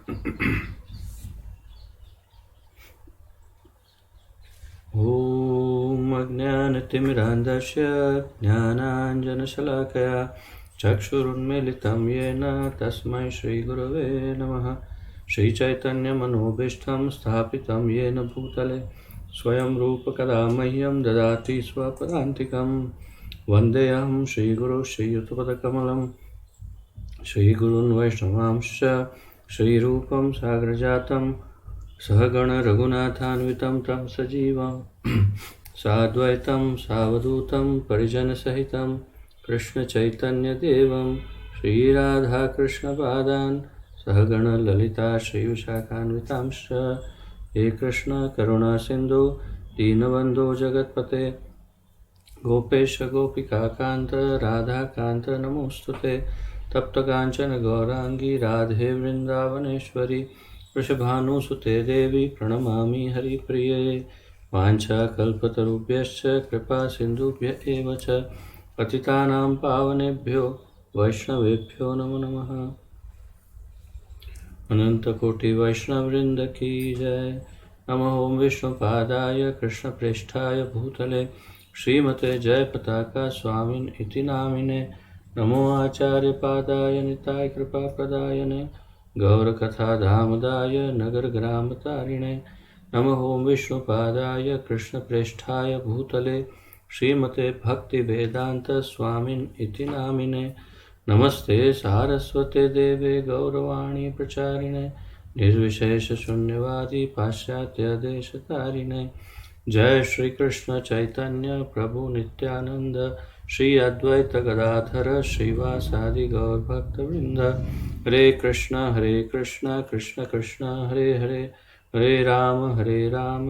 ॐ अज्ञानतिमिरान्धस्य ज्ञानाञ्जनशलाकया चक्षुरुन्मीलितं येन तस्मै श्रीगुरवे नमः। श्रीचैतन्यमनोभीष्टं स्थापितं येन भूतले स्वयं रूपकदा मह्यं ददाति स्वपदान्तिकं। वन्देऽहं श्रीगुरुं श्रीयुतपदकमलं श्रीगुरून् वैष्णवांश्च श्रीरूपं साग्रजातं सहगण रघुनाथान्वितं तं सजीवं साद्वैतं सावधूतं परिजनसहितं कृष्णचैतन्यदेवं श्रीराधाकृष्णपादान् सहगण ललिता श्रीविशाखान्वितांश्च। हे कृष्ण करुणा सिन्धु दीनबन्धो जगत्पते गोपेश गोपिकान्त राधाकान्त नमोस्तुते। तप्तकाञ्चन गौरांगी राधे वृन्दावनेश्वरी वृषभानुसुते देवी प्रणमामि हरिप्रिये। वाञ्छाकल्पतरुभ्यश्च कृपा सिन्धुभ्य एव च पतितानां पावनेभ्यो वैष्णवेभ्यो नमो नमः। अनंतकोटि वैष्णववृंद की जय। नमः ओं विष्णुपादाय कृष्णप्रेष्ठाय भूतले श्रीमते जयपताका स्वामिन् इति नामिने। नमो आचार्यपादाय निताय कृपाप्रदायने गौरकथाधामदाय नगरग्रामतारिणे। नमः ओं विष्णुपादाय कृष्णप्रेष्ठाय भूतले श्रीमते भक्तिवेदांत स्वामिन् इति नामिने। नमस्ते सारस्वते देवे गौरवाणी प्रचारिणे निर्विशेष शून्यवादी पाश्चात्य देशतारिणे। जय श्री कृष्ण चैतन्य प्रभु नित्यानंद श्री अद्वैत गदाधर श्रीवासादि गौर भक्तवृंद। हरे कृष्ण कृष्ण कृष्ण हरे हरे हरे राम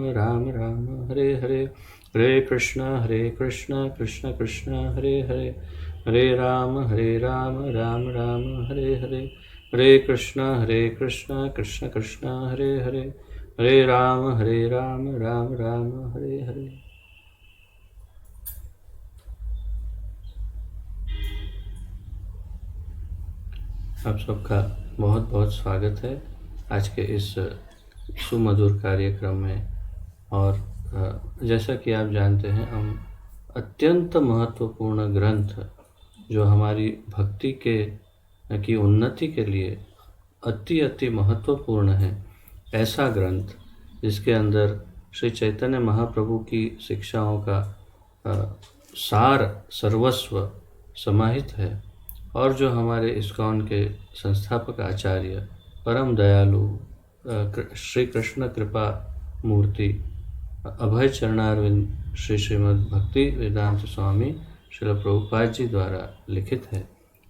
राम राम हरे हरे। हरे कृष्ण कृष्ण कृष्ण हरे हरे हरे राम राम राम हरे हरे। हरे कृष्ण कृष्ण कृष्ण हरे हरे हरे राम राम राम हरे हरे। आप सबका बहुत बहुत स्वागत है आज के इस सुमधुर कार्यक्रम में। और जैसा कि आप जानते हैं, हम अत्यंत महत्वपूर्ण ग्रंथ जो हमारी भक्ति की उन्नति के लिए अति महत्वपूर्ण है, ऐसा ग्रंथ जिसके अंदर श्री चैतन्य महाप्रभु की शिक्षाओं का सार सर्वस्व समाहित है, और जो हमारे इस्कॉन के संस्थापक आचार्य परम दयालु श्री कृष्ण कृपा मूर्ति अभय चरणारविंद श्री श्रीमद् भक्ति वेदांत स्वामी श्रील प्रभुपाद जी द्वारा लिखित है,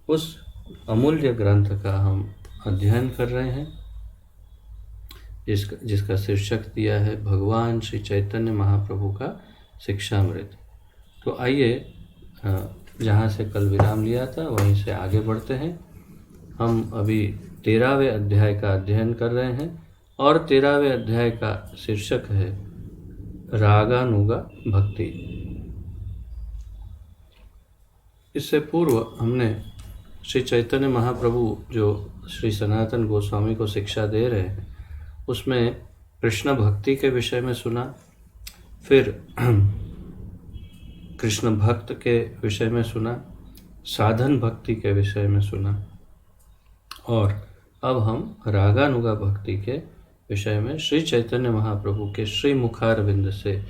उस अमूल्य ग्रंथ का हम अध्ययन कर रहे हैं, जिसका शीर्षक दिया है भगवान श्री चैतन्य महाप्रभु का शिक्षामृत। तो आइए जहाँ से कल विराम लिया था वहीं से आगे बढ़ते हैं। हम अभी 13वें अध्याय का अध्ययन कर रहे हैं और 13वें अध्याय का शीर्षक है रागानुगा भक्ति। इससे पूर्व हमने श्री चैतन्य महाप्रभु जो श्री सनातन गोस्वामी को शिक्षा दे रहे हैं उसमें कृष्ण भक्ति के विषय में सुना, फिर कृष्ण भक्त के विषय में सुना, साधन भक्ति के विषय में सुना, और अब हम रागानुगा भक्ति के विषय में श्री चैतन्य महाप्रभु के श्री मुखारविंद से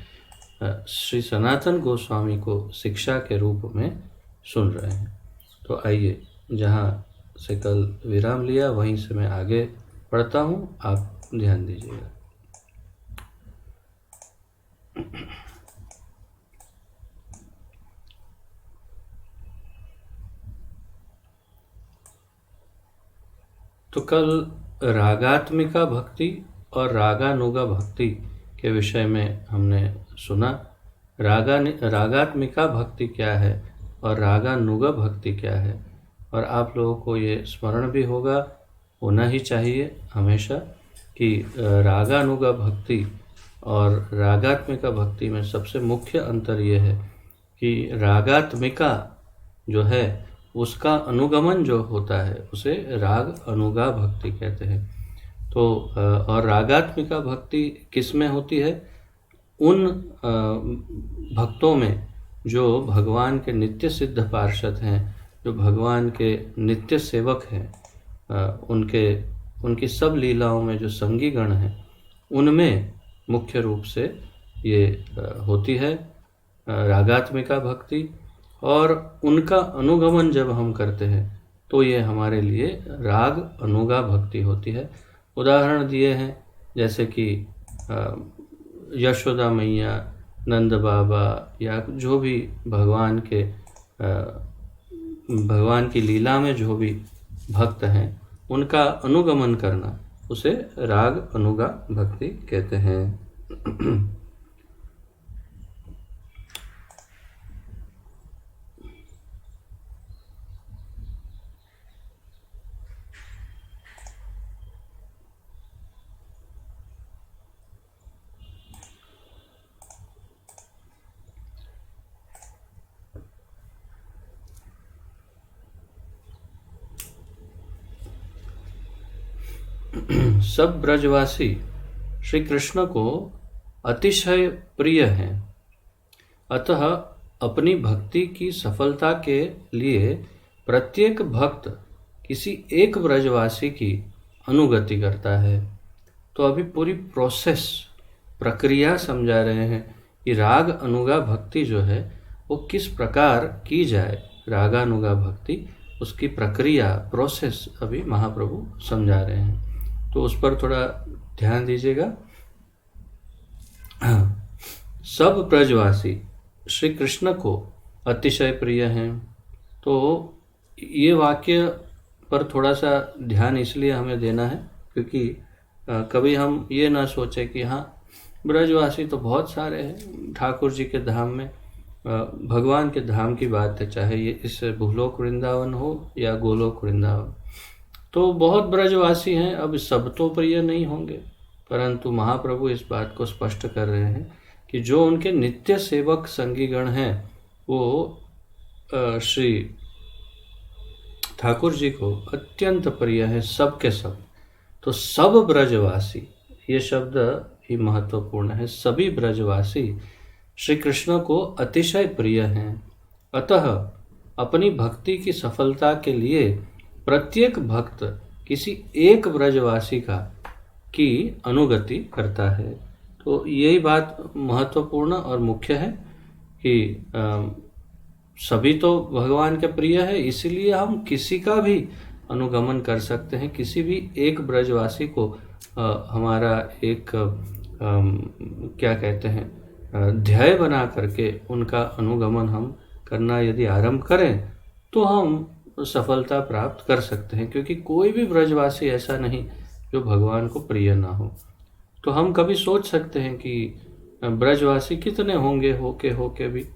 श्री सनातन गोस्वामी को शिक्षा के रूप में सुन रहे हैं। तो आइए जहाँ से कल विराम लिया वहीं से मैं आगे पढ़ता हूँ, आप ध्यान दीजिएगा। तो कल रागात्मिका भक्ति और रागानुगा भक्ति के विषय में हमने सुना। रागात्मिका भक्ति क्या है और रागानुगा भक्ति क्या है, और आप लोगों को ये स्मरण भी होना ही चाहिए हमेशा कि रागानुगा भक्ति और रागात्मिका भक्ति में सबसे मुख्य अंतर ये है कि रागात्मिका जो है उसका अनुगमन जो होता है उसे राग अनुगा भक्ति कहते हैं। तो और रागात्मिका भक्ति किस में होती है? उन भक्तों में जो भगवान के नित्य सिद्ध पार्षद हैं, जो भगवान के नित्य सेवक हैं, उनकी सब लीलाओं में जो संगी गण हैं, उनमें मुख्य रूप से ये होती है रागात्मिका भक्ति। और उनका अनुगमन जब हम करते हैं तो ये हमारे लिए राग अनुगा भक्ति होती है। उदाहरण दिए हैं जैसे कि यशोदा मैया, नंद बाबा, या जो भी भगवान की लीला में जो भी भक्त हैं, उनका अनुगमन करना, उसे राग अनुगा भक्ति कहते हैं। सब ब्रजवासी श्री कृष्ण को अतिशय प्रिय हैं, अतः अपनी भक्ति की सफलता के लिए प्रत्येक भक्त किसी एक ब्रजवासी की अनुगति करता है। तो अभी पूरी प्रोसेस, प्रक्रिया समझा रहे हैं कि राग अनुगा भक्ति जो है वो किस प्रकार की जाए। रागानुगा भक्ति, उसकी प्रक्रिया, प्रोसेस अभी महाप्रभु समझा रहे हैं, तो उस पर थोड़ा ध्यान दीजिएगा। सब ब्रजवासी श्री कृष्ण को अतिशय प्रिय हैं। तो ये वाक्य पर थोड़ा सा ध्यान इसलिए हमें देना है क्योंकि कभी हम ये ना सोचें कि हाँ, ब्रजवासी तो बहुत सारे हैं, ठाकुर जी के धाम में, भगवान के धाम की बात है, चाहे ये इस भूलोक वृंदावन हो या गोलोक वृंदावन, तो बहुत ब्रजवासी हैं। अब सब तो प्रिय नहीं होंगे, परंतु महाप्रभु इस बात को स्पष्ट कर रहे हैं कि जो उनके नित्य सेवक संगीगण हैं वो श्री ठाकुर जी को अत्यंत प्रिय है, सब के सब। तो सब ब्रजवासी, ये शब्द ही महत्वपूर्ण है, सभी ब्रजवासी श्री कृष्ण को अतिशय प्रिय हैं, अतः अपनी भक्ति की सफलता के लिए प्रत्येक भक्त किसी एक ब्रजवासी की अनुगति करता है। तो यही बात महत्वपूर्ण और मुख्य है कि सभी तो भगवान के प्रिय है, इसलिए हम किसी का भी अनुगमन कर सकते हैं। किसी भी एक ब्रजवासी को हमारा एक क्या कहते हैं, ध्येय बना करके उनका अनुगमन हम करना यदि आरंभ करें तो हम सफलता प्राप्त कर सकते हैं, क्योंकि कोई भी ब्रजवासी ऐसा नहीं जो भगवान को प्रिय ना हो। तो हम कभी सोच सकते हैं कि ब्रजवासी कितने होंगे, होके भी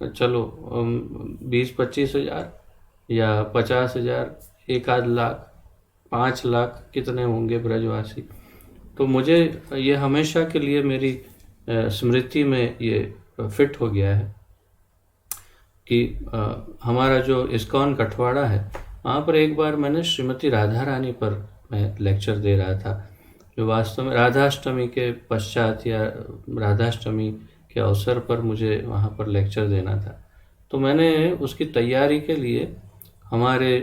चलो 20-25 हज़ार या 50 हज़ार, 1-आध लाख, 5 लाख कितने होंगे ब्रजवासी। तो मुझे ये हमेशा के लिए मेरी स्मृति में ये फिट हो गया है कि हमारा जो इस्कॉन कठवाड़ा है, वहाँ पर एक बार मैंने श्रीमती राधा रानी पर मैं लेक्चर दे रहा था, जो वास्तव में राधाष्टमी के पश्चात या राधाष्टमी के अवसर पर मुझे वहाँ पर लेक्चर देना था। तो मैंने उसकी तैयारी के लिए हमारे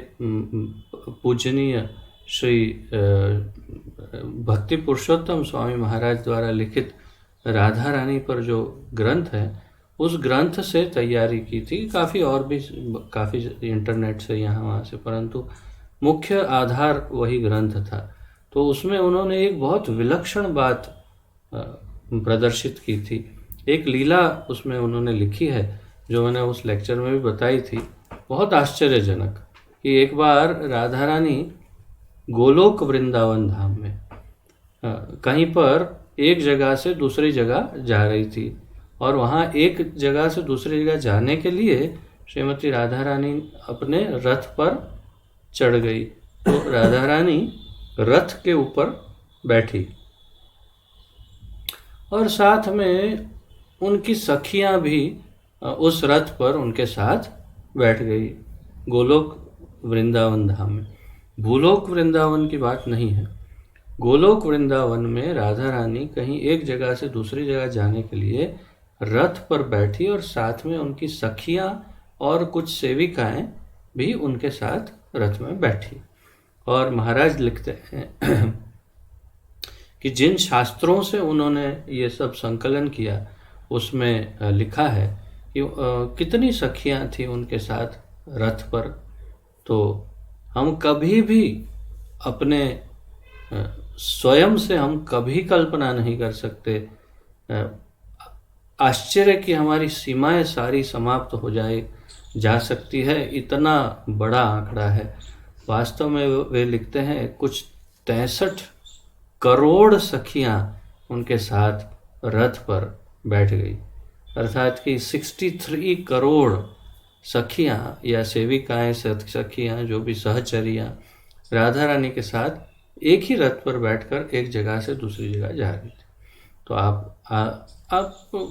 पूजनीय श्री भक्ति पुरुषोत्तम स्वामी महाराज द्वारा लिखित राधा रानी पर जो ग्रंथ है, उस ग्रंथ से तैयारी की थी। काफ़ी और भी काफ़ी इंटरनेट से यहाँ वहाँ से, परंतु मुख्य आधार वही ग्रंथ था। तो उसमें उन्होंने एक बहुत विलक्षण बात प्रदर्शित की थी। एक लीला उसमें उन्होंने लिखी है जो मैंने उस लेक्चर में भी बताई थी, बहुत आश्चर्यजनक, कि एक बार राधा रानी गोलोक वृंदावन धाम में कहीं पर एक जगह से दूसरी जगह जा रही थी, और वहाँ एक जगह से दूसरी जगह जाने के लिए श्रीमती राधा रानी अपने रथ पर चढ़ गई। तो राधा रानी रथ के ऊपर बैठी और साथ में उनकी सखियां भी उस रथ पर उनके साथ बैठ गई। गोलोक वृंदावन धाम में, भूलोक वृंदावन की बात नहीं है। गोलोक वृंदावन में राधा रानी कहीं एक जगह से दूसरी जगह जाने के लिए रथ पर बैठी और साथ में उनकी सखियां और कुछ सेविकाएं भी उनके साथ रथ में बैठी। और महाराज लिखते हैं कि जिन शास्त्रों से उन्होंने ये सब संकलन किया उसमें लिखा है कि कितनी सखियां थी उनके साथ रथ पर। तो हम कभी भी अपने स्वयं से हम कभी कल्पना नहीं कर सकते। आश्चर्य की हमारी सीमाएं सारी समाप्त हो जा सकती है, इतना बड़ा आंकड़ा है। वास्तव में वे लिखते हैं कुछ 63 करोड़ सखियां उनके साथ रथ पर बैठ गई, अर्थात कि 63 करोड़ सखियां या सेविकाएं सखियां जो भी सहचरियां राधा रानी के साथ एक ही रथ पर बैठकर एक जगह से दूसरी जगह जा रही थी। तो आप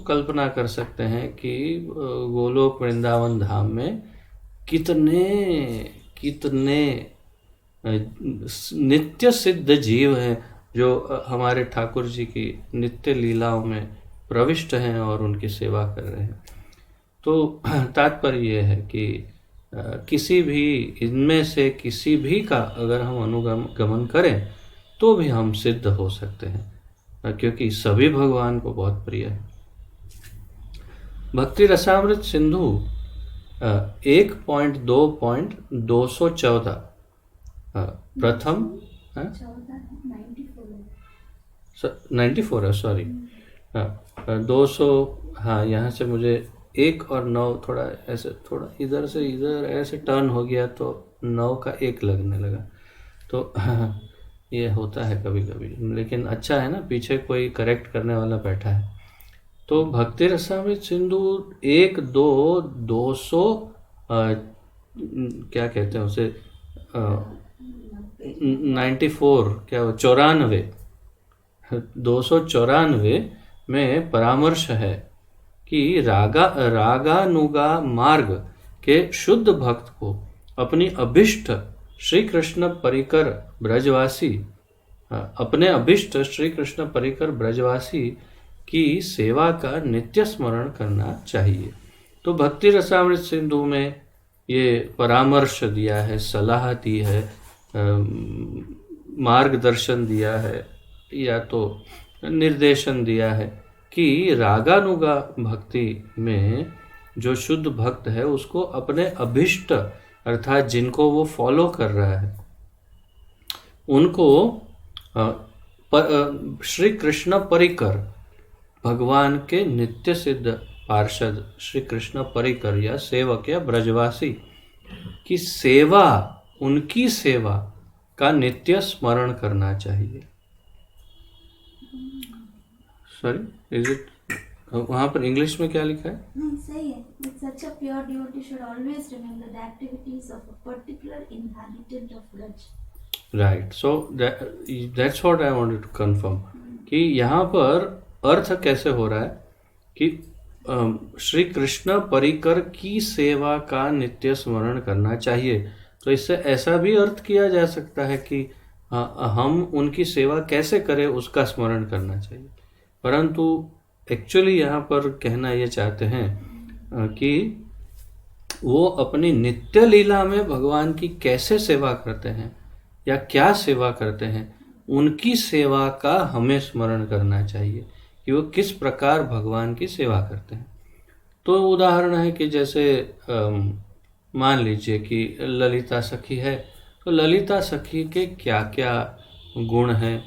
कल्पना कर सकते हैं कि गोलोक वृंदावन धाम में कितने कितने नित्य सिद्ध जीव हैं जो हमारे ठाकुर जी की नित्य लीलाओं में प्रविष्ट हैं और उनकी सेवा कर रहे हैं। तो तात्पर्य ये है कि किसी भी इनमें से किसी भी का अगर हम अनुगमन करें तो भी हम सिद्ध हो सकते हैं, क्योंकि सभी भगवान को बहुत प्रिय है। भक्ति रसामृत सिंधु 1.2.214 प्रथम 94 है, सॉरी 200, हाँ यहाँ से मुझे 1 और 9 थोड़ा ऐसे, थोड़ा इधर से इधर ऐसे टर्न हो गया तो 9 का 1 लगने लगा। तो ये होता है कभी कभी, लेकिन अच्छा है ना पीछे कोई करेक्ट करने वाला बैठा है। तो भक्ति रसामृत सिंधु 1.2.200 क्या कहते हैं उसे 94 क्या 94 294 में परामर्श है कि रागानुगा मार्ग के शुद्ध भक्त को अपनी अभिष्ट श्री कृष्ण परिकर ब्रजवासी अपने अभिष्ट श्री कृष्ण परिकर ब्रजवासी की सेवा का नित्य स्मरण करना चाहिए। तो भक्ति रसामृत सिंधु में ये परामर्श दिया है, सलाह दी है, मार्गदर्शन दिया है या तो निर्देशन दिया है कि रागानुगा भक्ति में जो शुद्ध भक्त है उसको अपने अभिष्ट अर्थात जिनको वो फॉलो कर रहा है उनको श्री कृष्ण परिकर भगवान के नित्य सिद्ध पार्षद श्री कृष्ण परिकर या सेवक या ब्रजवासी की सेवा, उनकी सेवा का नित्य स्मरण करना चाहिए। सॉरी इज इट वहाँ पर इंग्लिश में क्या लिखा है? नहीं सही है। But such a pure devotee should always remember the activities of a particular inhabitant of Braj. Right. So that's what I wanted to confirm कि यहाँ पर अर्थ कैसे हो रहा है कि श्री कृष्ण परिकर की सेवा का नित्य स्मरण करना चाहिए। तो इससे ऐसा भी अर्थ किया जा सकता है कि हम उनकी सेवा कैसे करें उसका स्मरण करना चाहिए, परंतु एक्चुअली यहाँ पर कहना ये चाहते हैं कि वो अपनी नित्य लीला में भगवान की कैसे सेवा करते हैं या क्या सेवा करते हैं, उनकी सेवा का हमें स्मरण करना चाहिए कि वो किस प्रकार भगवान की सेवा करते हैं। तो उदाहरण है कि जैसे मान लीजिए कि ललिता सखी है, तो ललिता सखी के क्या क्या गुण हैं,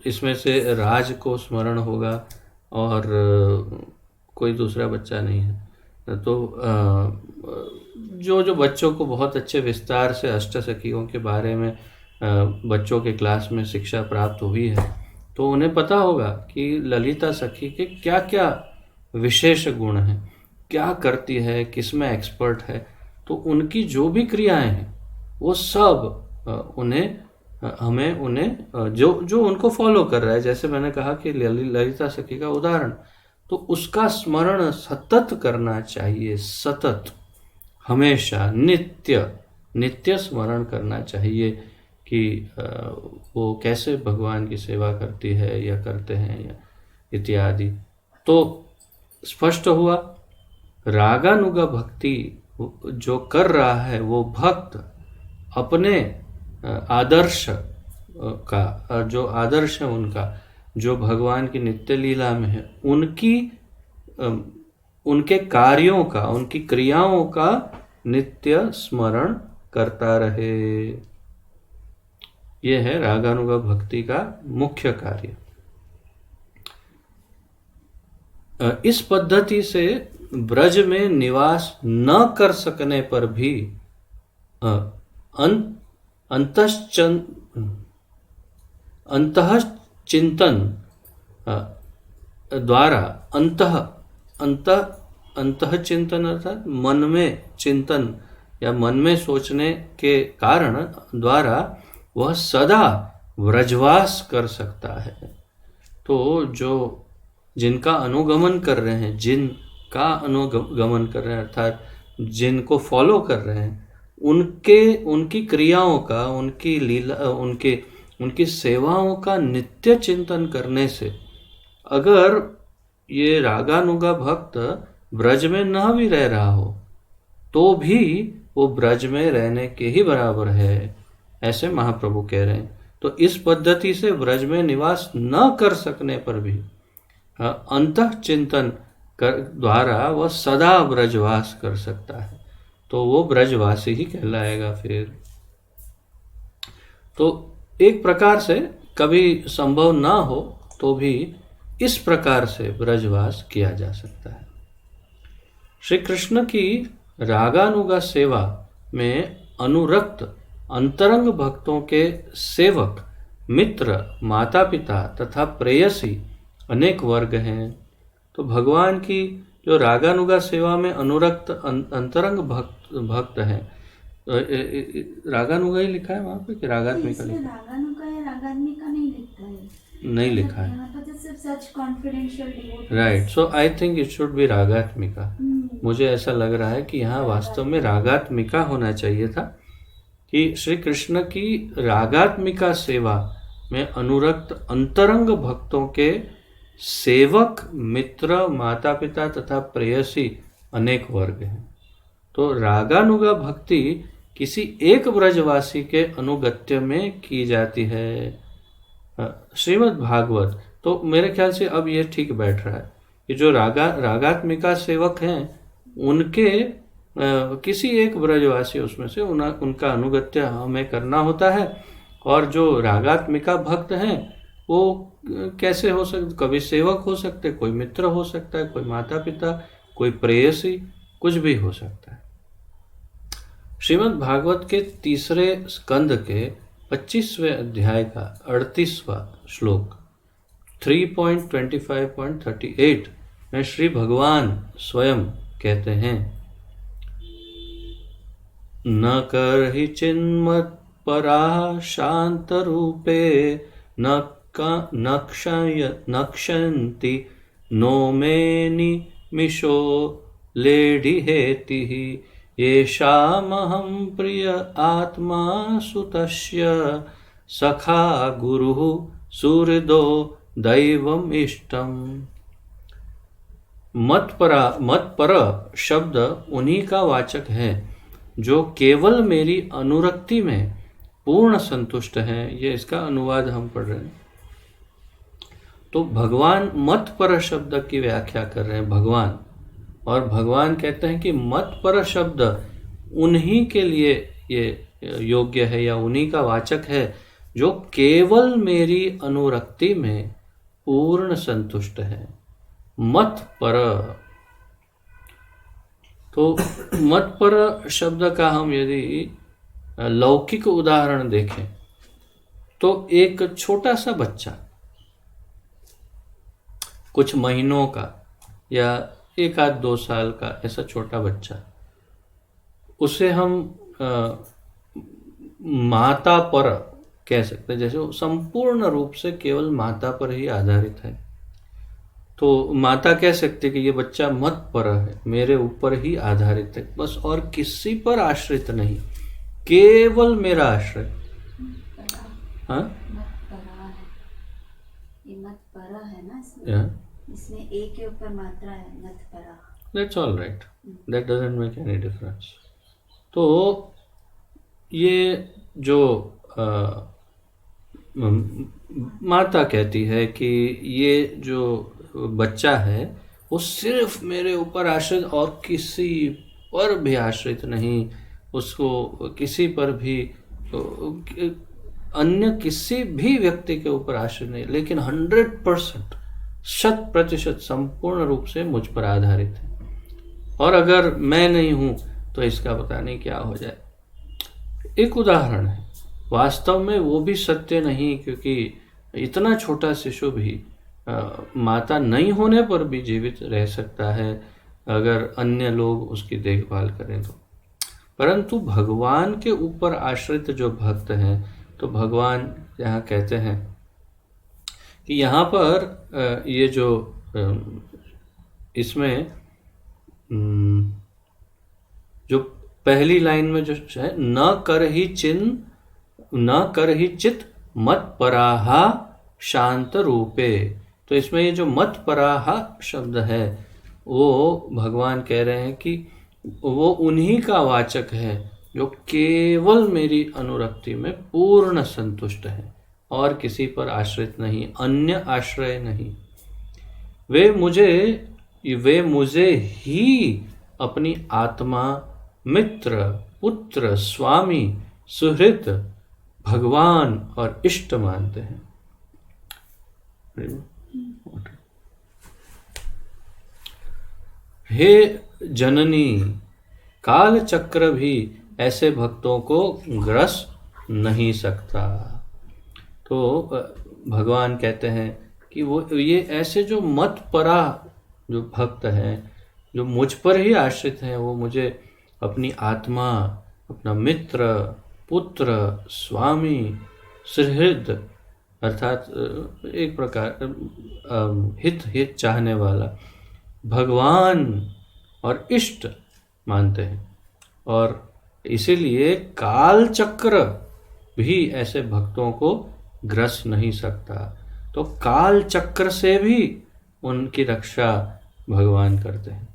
इसमें से राज को स्मरण होगा और कोई दूसरा बच्चा नहीं है। तो जो बच्चों को बहुत अच्छे विस्तार से अष्ट सखियों के बारे में बच्चों के क्लास में शिक्षा प्राप्त हुई है तो उन्हें पता होगा कि ललिता सखी के क्या क्या विशेष गुण हैं, क्या करती है, किसमें एक्सपर्ट है। तो उनकी जो भी क्रियाएं हैं वो सब उन्हें जो उनको फॉलो कर रहा है, जैसे मैंने कहा कि ललिता सखी का उदाहरण, तो उसका स्मरण सतत करना चाहिए, सतत, हमेशा, नित्य स्मरण करना चाहिए कि वो कैसे भगवान की सेवा करती है या करते हैं या इत्यादि, तो स्पष्ट हुआ रागानुगा भक्ति जो कर रहा है वो भक्त अपने आदर्श का, जो आदर्श है उनका, जो भगवान की नित्य लीला में है, उनके कार्यों का, उनकी क्रियाओं का नित्य स्मरण करता रहे। यह है रागानुगा भक्ति का मुख्य कार्य। इस पद्धति से ब्रज में निवास न कर सकने पर भी अंतःचिंतन द्वारा, अंतःचिंतन अर्थात मन में चिंतन या मन में सोचने के कारण द्वारा वह सदा व्रजवास कर सकता है। तो जो जिनका अनुगमन कर रहे हैं, जिनका अनुगमन कर रहे हैं अर्थात जिनको फॉलो कर रहे हैं, उनकी क्रियाओं का, उनकी लीला, उनकी सेवाओं का नित्य चिंतन करने से अगर ये रागानुगा भक्त ब्रज में न भी रह रहा हो तो भी वो ब्रज में रहने के ही बराबर है, ऐसे महाप्रभु कह रहे हैं। तो इस पद्धति से ब्रज में निवास न कर सकने पर भी अंतःचिंतन द्वारा वह सदा ब्रजवास कर सकता है, तो वो ब्रजवासी ही कहलाएगा फिर। तो एक प्रकार से कभी संभव ना हो तो भी इस प्रकार से ब्रजवास किया जा सकता है। श्री कृष्ण की रागानुगा सेवा में अनुरक्त अंतरंग भक्तों के सेवक, मित्र, माता पिता तथा प्रेयसी अनेक वर्ग हैं। तो भगवान की जो रागानुगा सेवा में अनुरक्त अंतरंग भक्त हैं, रागानुगा ही लिखा है वहाँ पे कि रागात्मिका लिखा है? रागानुगा या रागात्मिका नहीं लिखा है, नहीं लिखा है, यहाँ पर सिर्फ such confidential devotees. Right, so I think it should be ragatmika. मुझे ऐसा लग रहा है कि यहाँ वास्तव में रागात्मिका होना चाहिए था, कि श्री कृष्ण की रागात्मिका सेवा में अनुरक्त अंतरंग भक्तों के सेवक, मित्र, माता पिता तथा प्रेयसी अनेक वर्ग हैं। तो रागानुगा भक्ति किसी एक ब्रजवासी के अनुगत्य में की जाती है। श्रीमद् भागवत, तो मेरे ख्याल से अब ये ठीक बैठ रहा है कि जो रागात्मिका सेवक हैं उनके किसी एक ब्रजवासी उसमें से उनका अनुगत्य हमें करना होता है। और जो रागात्मिका भक्त हैं वो कैसे हो सकते, कभी सेवक हो सकते, कोई मित्र हो सकता है, कोई माता पिता, कोई प्रेयसी, कुछ भी हो सकता है। श्रीमद् भागवत के तीसरे स्कंद के 25वें अध्याय का 38वां श्लोक 3.25.38 में श्री भगवान स्वयं कहते हैं, न करहि चिन्मत परा शांत रूपे नक्षन्ति नो मेनि मिशो लेढिहेति येषामहं प्रिय आत्मा सुतस्य सखा गुरुः सुहृदो दैवम् इष्टम्। मत्पर शब्द उन्हीं का वाचक है जो केवल मेरी अनुरक्ति में पूर्ण संतुष्ट हैं। ये इसका अनुवाद हम पढ़ रहे हैं। तो भगवान मतपर शब्द की व्याख्या कर रहे हैं भगवान, और भगवान कहते हैं कि मतपर शब्द उन्हीं के लिए ये योग्य है या उन्हीं का वाचक है जो केवल मेरी अनुरक्ति में पूर्ण संतुष्ट है। मतपर, तो मतपर शब्द का हम यदि लौकिक उदाहरण देखें तो एक छोटा सा बच्चा, कुछ महीनों का या 1-2 साल का ऐसा छोटा बच्चा, उसे हम माता पर कह सकते हैं, जैसे वो संपूर्ण रूप से केवल माता पर ही आधारित है। तो माता कह सकती है कि ये बच्चा मत पर है, मेरे ऊपर ही आधारित है, बस और किसी पर आश्रित नहीं, केवल मेरा आश्रय। हाँ, मत परा है, ये मत परा है ना इसमें, yeah, इसमें ए के ऊपर मात्रा है, मत परा। that's all right. That doesn't make any difference. तो ये जो माता कहती है कि ये जो बच्चा है वो सिर्फ मेरे ऊपर आश्रित और किसी पर भी आश्रित नहीं, उसको किसी पर भी अन्य किसी भी व्यक्ति के ऊपर आश्रित नहीं, लेकिन 100% 100% संपूर्ण रूप से मुझ पर आधारित है। और अगर मैं नहीं हूं तो इसका पता नहीं क्या हो जाए। एक उदाहरण है, वास्तव में वो भी सत्य नहीं, क्योंकि इतना छोटा शिशु भी माता नहीं होने पर भी जीवित रह सकता है अगर अन्य लोग उसकी देखभाल करें तो। परंतु भगवान के ऊपर आश्रित जो भक्त हैं, तो भगवान यहाँ कहते हैं कि यहाँ पर ये जो इसमें जो पहली लाइन में जो है, न कर ही चित मत पराहा शांत रूपे, तो इसमें ये जो मत पराहा शब्द है वो भगवान कह रहे हैं कि वो उन्हीं का वाचक है जो केवल मेरी अनुरक्ति में पूर्ण संतुष्ट है और किसी पर आश्रित नहीं, अन्य आश्रय नहीं। वे मुझे ही अपनी आत्मा, मित्र, पुत्र, स्वामी, सुहृद, भगवान और इष्ट मानते हैं। हे जननी, काल चक्र भी ऐसे भक्तों को ग्रस नहीं सकता। तो भगवान कहते हैं कि वो ये ऐसे जो मत परा जो भक्त हैं, जो मुझ पर ही आश्रित हैं, वो मुझे अपनी आत्मा, अपना मित्र, पुत्र, स्वामी, सुहृद अर्थात एक प्रकार हित चाहने वाला, भगवान और इष्ट मानते हैं। और इसीलिए काल चक्र भी ऐसे भक्तों को ग्रस नहीं सकता। तो काल चक्र से भी उनकी रक्षा भगवान करते हैं।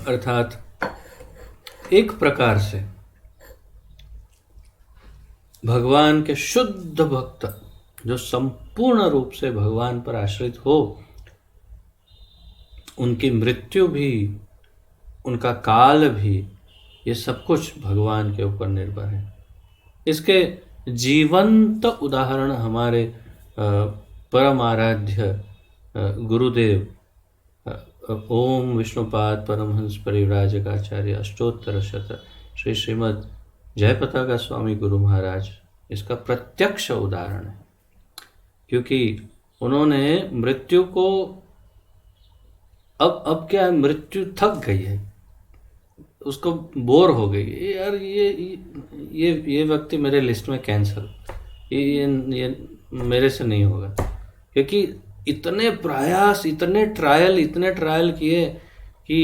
अर्थात एक प्रकार से भगवान के शुद्ध भक्त जो संपूर्ण रूप से भगवान पर आश्रित हो, उनकी मृत्यु भी, उनका काल भी, ये सब कुछ भगवान के ऊपर निर्भर है। इसके जीवंत उदाहरण हमारे परम आराध्य गुरुदेव ओम विष्णुपाद परमहंस परिव्राजकाचार्य अष्टोत्तर शत श्री श्रीमद जयपताका स्वामी गुरु महाराज इसका प्रत्यक्ष उदाहरण है। क्योंकि उन्होंने मृत्यु को अब क्या है, मृत्यु थक गई है, उसको बोर हो गई है, यार ये व्यक्ति मेरे लिस्ट में कैंसल, ये मेरे से नहीं होगा। क्योंकि इतने प्रयास, इतने ट्रायल किए कि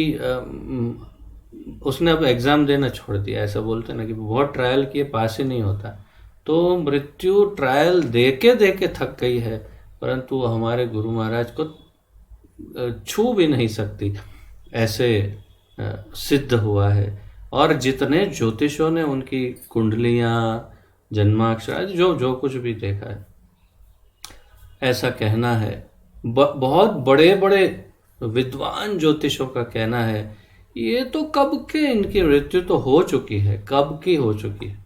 उसने अब एग्ज़ाम देना छोड़ दिया। ऐसा बोलते हैं ना कि बहुत ट्रायल किए, पास ही नहीं होता। तो मृत्यु ट्रायल देके थक गई है, परंतु हमारे गुरु महाराज को छू भी नहीं सकती, ऐसे सिद्ध हुआ है। और जितने ज्योतिषों ने उनकी कुंडलियाँ, जन्माक्षर, जो कुछ भी देखा है, ऐसा कहना है, बहुत बड़े बड़े विद्वान ज्योतिषों का कहना है, ये तो कब के इनकी मृत्यु तो हो चुकी है, कब की हो चुकी है।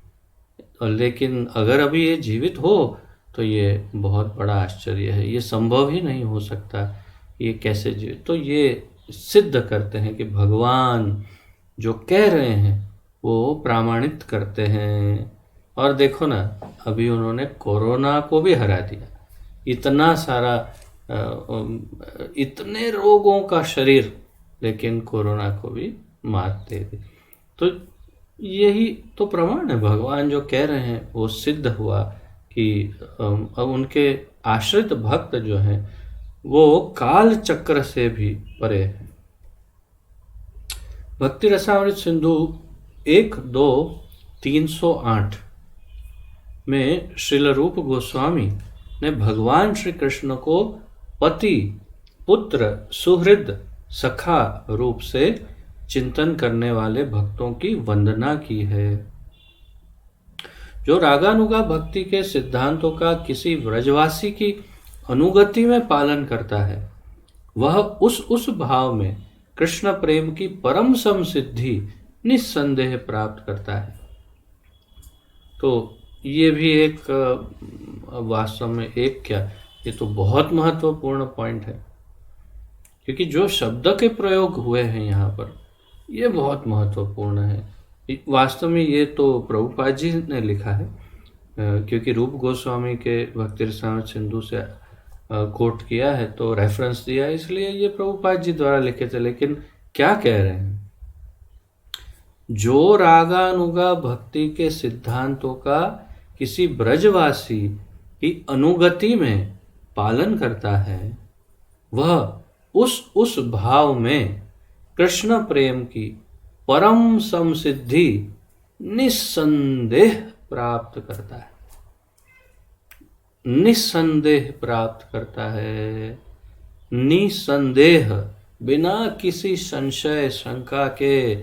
लेकिन अगर अभी ये जीवित हो तो ये बहुत बड़ा आश्चर्य है, ये संभव ही नहीं हो सकता, ये कैसे जीवित। तो ये सिद्ध करते हैं कि भगवान जो कह रहे हैं वो प्रमाणित करते हैं। और देखो ना, अभी उन्होंने कोरोना को भी हरा दिया। इतना सारा इतने रोगों का शरीर, लेकिन कोरोना को भी मात दे दी। तो यही तो प्रमाण है, भगवान जो कह रहे हैं वो सिद्ध हुआ कि अब उनके आश्रित भक्त जो हैं वो काल चक्र से भी परे हैं। भक्ति रसामृत सिंधु 1-2-308 में श्रील रूप गोस्वामी ने भगवान श्री कृष्ण को पति, पुत्र, सुहृद, सखा रूप से चिंतन करने वाले भक्तों की वंदना की है। जो रागानुगा भक्ति के सिद्धांतों का किसी व्रजवासी की अनुगति में पालन करता है, वह उस भाव में कृष्ण प्रेम की परम समसिद्धि निस्संदेह प्राप्त करता है। तो ये भी एक वास्तव में ये तो बहुत महत्वपूर्ण पॉइंट है, क्योंकि जो शब्द के प्रयोग हुए हैं यहाँ पर, ये बहुत महत्वपूर्ण है। वास्तव में ये तो प्रभुपाद जी ने लिखा है, क्योंकि रूप गोस्वामी के भक्ति रसामृत सिंधु से कोट किया है, तो रेफरेंस दिया है, इसलिए ये प्रभुपाद जी द्वारा लिखे थे। लेकिन क्या कह रहे हैं? जो रागानुगा भक्ति के सिद्धांतों का किसी ब्रजवासी की अनुगति में पालन करता है, वह उस भाव में कृष्ण प्रेम की परम समसिद्धि निस्संदेह प्राप्त करता है। निस्संदेह प्राप्त करता है, निसंदेह, बिना किसी संशय शंका के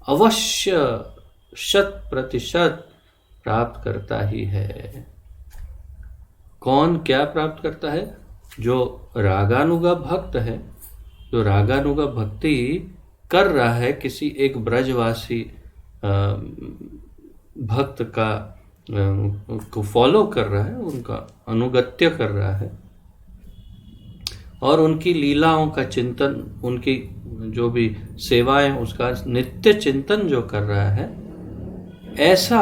अवश्य 100% प्राप्त करता ही है। कौन क्या प्राप्त करता है? जो रागानुगा भक्त है, जो रागानुगा भक्ति कर रहा है, किसी एक ब्रजवासी भक्त का को फॉलो कर रहा है, उनका अनुगत्य कर रहा है और उनकी लीलाओं का चिंतन, उनकी जो भी सेवाएं, उसका नित्य चिंतन जो कर रहा है, ऐसा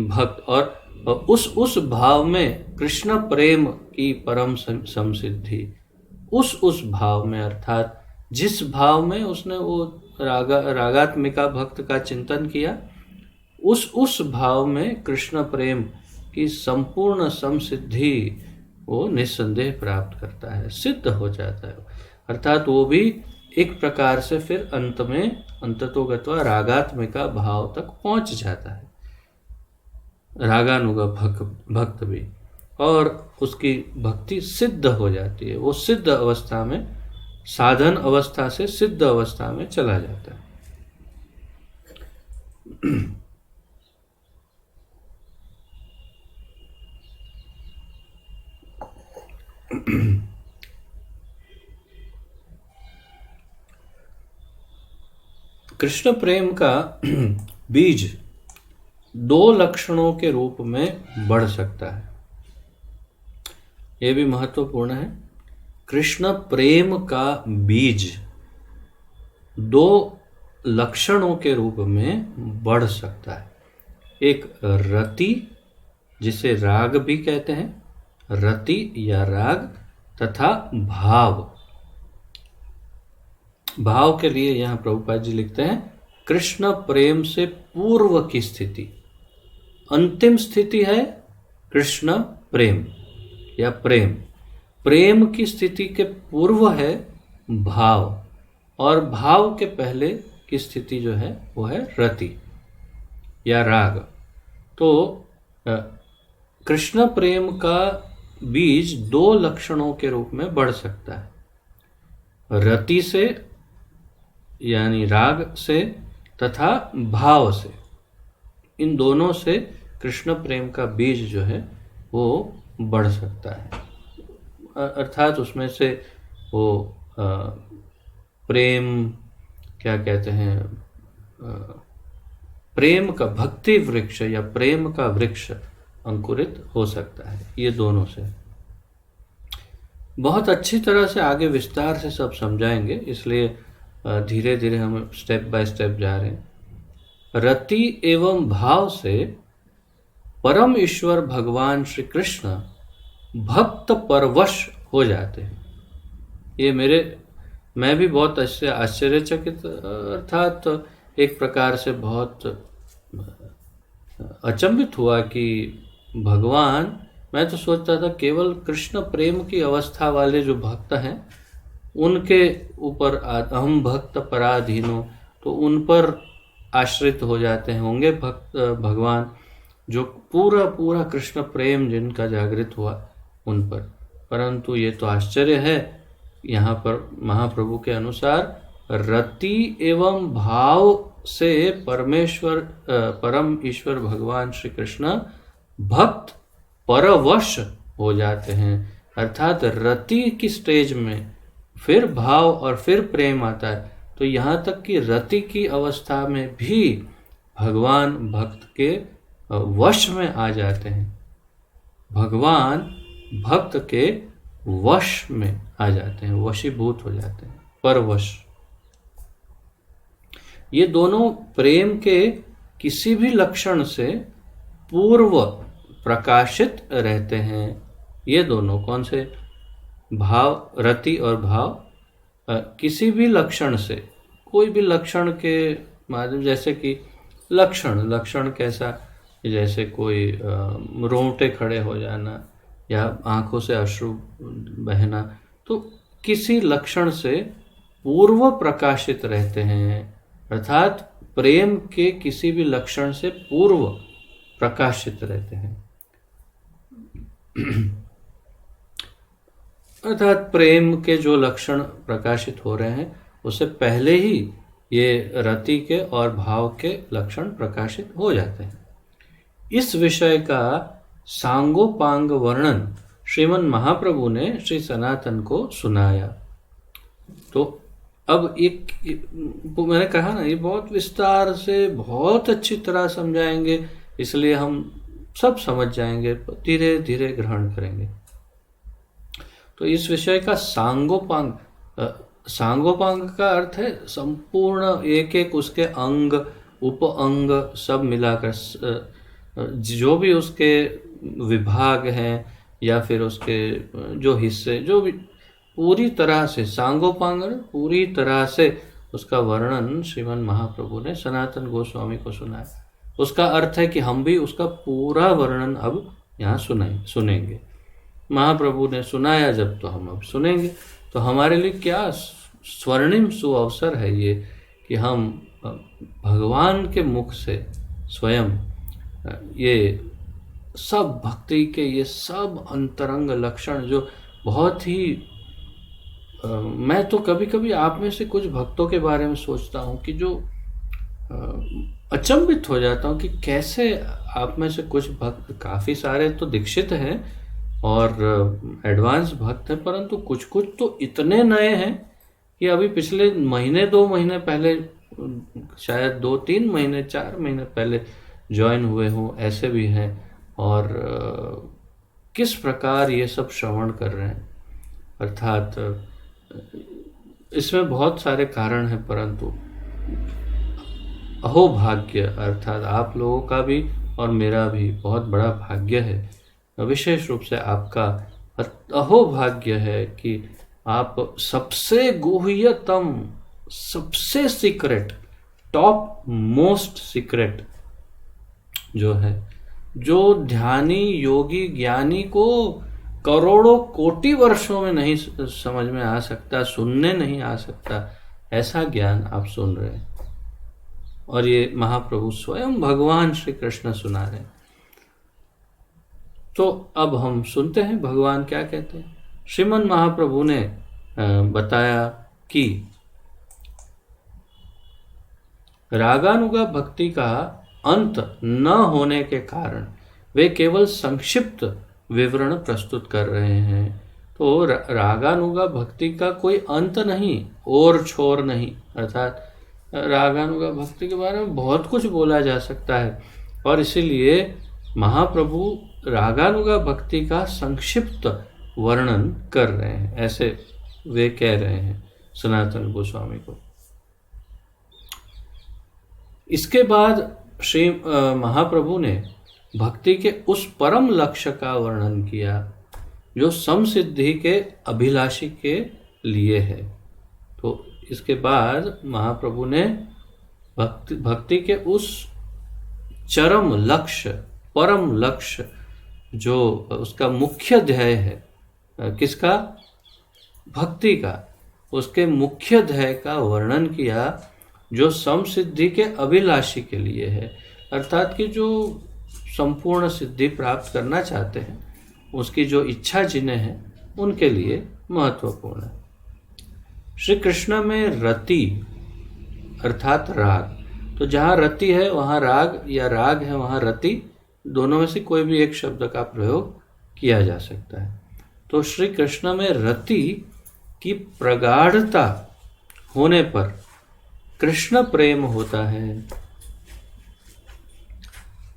भक्त और उस भाव में कृष्ण प्रेम की परम समसिद्धि, उस भाव में, अर्थात जिस भाव में उसने वो रागात्मिका भक्त का चिंतन किया, उस भाव में कृष्ण प्रेम की संपूर्ण समसिद्धि वो निस्संदेह प्राप्त करता है, सिद्ध हो जाता है। अर्थात वो भी एक प्रकार से फिर अंत में अंततोगत्वा रागात्मिका भाव तक पहुंच जाता है, रागानुगा भक्त भी, और उसकी भक्ति सिद्ध हो जाती है। वो सिद्ध अवस्था में, साधन अवस्था से सिद्ध अवस्था में चला जाता है। कृष्ण प्रेम का बीज 2 लक्षणों के रूप में बढ़ सकता है। यह भी महत्वपूर्ण है। कृष्ण प्रेम का बीज 2 लक्षणों के रूप में बढ़ सकता है। एक रति, जिसे राग भी कहते हैं, रति या राग, तथा भाव। भाव के लिए यहाँ प्रभुपाद जी लिखते हैं, कृष्ण प्रेम से पूर्व की स्थिति, अंतिम स्थिति है कृष्ण प्रेम या प्रेम। प्रेम की स्थिति के पूर्व है भाव, और भाव के पहले की स्थिति जो है वो है रति या राग। तो कृष्ण प्रेम का बीज 2 लक्षणों के रूप में बढ़ सकता है, रति से यानी राग से तथा भाव से। इन दोनों से कृष्ण प्रेम का बीज जो है वो बढ़ सकता है। अर्थात उसमें से वो प्रेम, क्या कहते हैं, प्रेम का भक्ति वृक्ष या प्रेम का वृक्ष अंकुरित हो सकता है। ये दोनों से बहुत अच्छी तरह से आगे विस्तार से सब समझाएंगे, इसलिए धीरे धीरे हम स्टेप बाय स्टेप जा रहे हैं। रति एवं भाव से परम ईश्वर भगवान श्री कृष्ण भक्त परवश हो जाते हैं। ये मैं भी बहुत अच्छे आश्चर्यचकित, अर्थात एक प्रकार से बहुत अचंभित हुआ कि भगवान, मैं तो सोचता था केवल कृष्ण प्रेम की अवस्था वाले जो भक्त हैं उनके ऊपर अहम भक्त पराधीनो, तो उन पर आश्रित हो जाते हैं, होंगे भगवान जो पूरा पूरा कृष्ण प्रेम जिनका जागृत हुआ उन पर। परंतु ये तो आश्चर्य है, यहाँ पर महाप्रभु के अनुसार रति एवं भाव से परम ईश्वर भगवान श्री कृष्ण भक्त परवश हो जाते हैं। अर्थात रति की स्टेज में फिर भाव और फिर प्रेम आता है, तो यहाँ तक कि रति की अवस्था में भी भगवान भक्त के वश में आ जाते हैं, भगवान भक्त के वश में आ जाते हैं, वशीभूत हो जाते हैं, परवश। ये दोनों प्रेम के किसी भी लक्षण से पूर्व प्रकाशित रहते हैं। ये दोनों कौन से? भाव, रति और भाव किसी भी लक्षण से, कोई भी लक्षण के माध्यम, जैसे कि लक्षण कैसा? जैसे कोई रोंगटे खड़े हो जाना या आंखों से अश्रु बहना, तो किसी लक्षण से पूर्व प्रकाशित रहते हैं। अर्थात प्रेम के किसी भी लक्षण से पूर्व प्रकाशित रहते हैं। अर्थात प्रेम के जो लक्षण प्रकाशित हो रहे हैं उससे पहले ही ये रति के और भाव के लक्षण प्रकाशित हो जाते हैं। इस विषय का सांगोपांग वर्णन श्रीमन महाप्रभु ने श्री सनातन को सुनाया। तो अब एक मैंने कहा ना, ये बहुत विस्तार से बहुत अच्छी तरह समझाएंगे, इसलिए हम सब समझ जाएंगे, धीरे धीरे ग्रहण करेंगे। तो इस विषय का सांगोपांग, सांगोपांग का अर्थ है संपूर्ण, एक एक उसके अंग उप अंग सब मिलाकर, जो भी उसके विभाग हैं या फिर उसके जो हिस्से, जो भी पूरी तरह से सांगोपांग, पूरी तरह से उसका वर्णन श्रीमन महाप्रभु ने सनातन गोस्वामी को सुनाया। उसका अर्थ है कि हम भी उसका पूरा वर्णन अब यहाँ सुनेंगे। महाप्रभु ने सुनाया जब, तो हम अब सुनेंगे। तो हमारे लिए क्या स्वर्णिम सुअवसर है ये कि हम भगवान के मुख से स्वयं ये सब भक्ति के ये सब अंतरंग लक्षण, जो बहुत ही मैं तो कभी कभी आप में से कुछ भक्तों के बारे में सोचता हूँ कि जो अचंभित हो जाता हूँ कि कैसे आप में से कुछ भक्त, काफ़ी सारे तो दीक्षित हैं और एडवांस भक्त हैं, परंतु कुछ कुछ तो इतने नए हैं कि अभी पिछले महीने 2 महीने पहले, शायद 2-3 महीने 4 महीने पहले ज्वाइन हुए हों, ऐसे भी हैं। और किस प्रकार ये सब श्रवण कर रहे हैं। अर्थात इसमें बहुत सारे कारण हैं, परंतु अहोभाग्य, अर्थात आप लोगों का भी और मेरा भी बहुत बड़ा भाग्य है, विशेष रूप से आपका अहोभाग्य है कि आप सबसे गुह्यतम, सबसे सीक्रेट, टॉप मोस्ट सीक्रेट जो है, जो ध्यानी योगी ज्ञानी को करोड़ों कोटि वर्षों में नहीं समझ में आ सकता, सुनने नहीं आ सकता, ऐसा ज्ञान आप सुन रहे हैं। और ये महाप्रभु स्वयं भगवान श्री कृष्ण सुना रहे हैं। तो अब हम सुनते हैं भगवान क्या कहते हैं। श्रीमन महाप्रभु ने बताया कि रागानुगा भक्ति का अंत न होने के कारण वे केवल संक्षिप्त विवरण प्रस्तुत कर रहे हैं। तो रागानुगा भक्ति का कोई अंत नहीं, और छोर नहीं। अर्थात रागानुगा भक्ति के बारे में बहुत कुछ बोला जा सकता है, और इसीलिए महाप्रभु रागानुगा भक्ति का संक्षिप्त वर्णन कर रहे हैं, ऐसे वे कह रहे हैं सनातन गोस्वामी को। इसके बाद श्री महाप्रभु ने भक्ति के उस परम लक्ष्य का वर्णन किया जो समसिद्धि के अभिलाषी के लिए है। तो इसके बाद महाप्रभु ने भक्ति के उस चरम लक्ष्य, परम लक्ष्य, जो उसका मुख्य ध्येय है, किसका? भक्ति का, उसके मुख्य ध्येय का वर्णन किया, जो समसिद्धि के अभिलाषी के लिए है, अर्थात कि जो संपूर्ण सिद्धि प्राप्त करना चाहते हैं, उसकी जो इच्छा जिन्हें है, उनके लिए महत्वपूर्ण है। श्री कृष्ण में रति अर्थात राग, तो जहाँ रति है वहाँ राग, या राग है वहाँ रति, दोनों में से कोई भी एक शब्द का प्रयोग किया जा सकता है। तो श्री कृष्ण में रति की प्रगाढ़ता होने पर कृष्ण प्रेम होता है,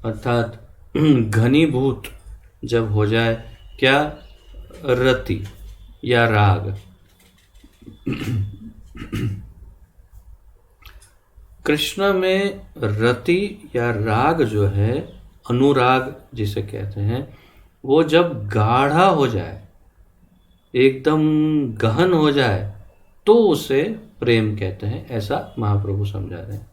अर्थात घनीभूत जब हो जाए क्या, रति या राग। कृष्ण में रति या राग जो है, अनुराग जिसे कहते हैं, वो जब गाढ़ा हो जाए, एकदम गहन हो जाए, तो उसे प्रेम कहते हैं, ऐसा महाप्रभु समझा रहे हैं।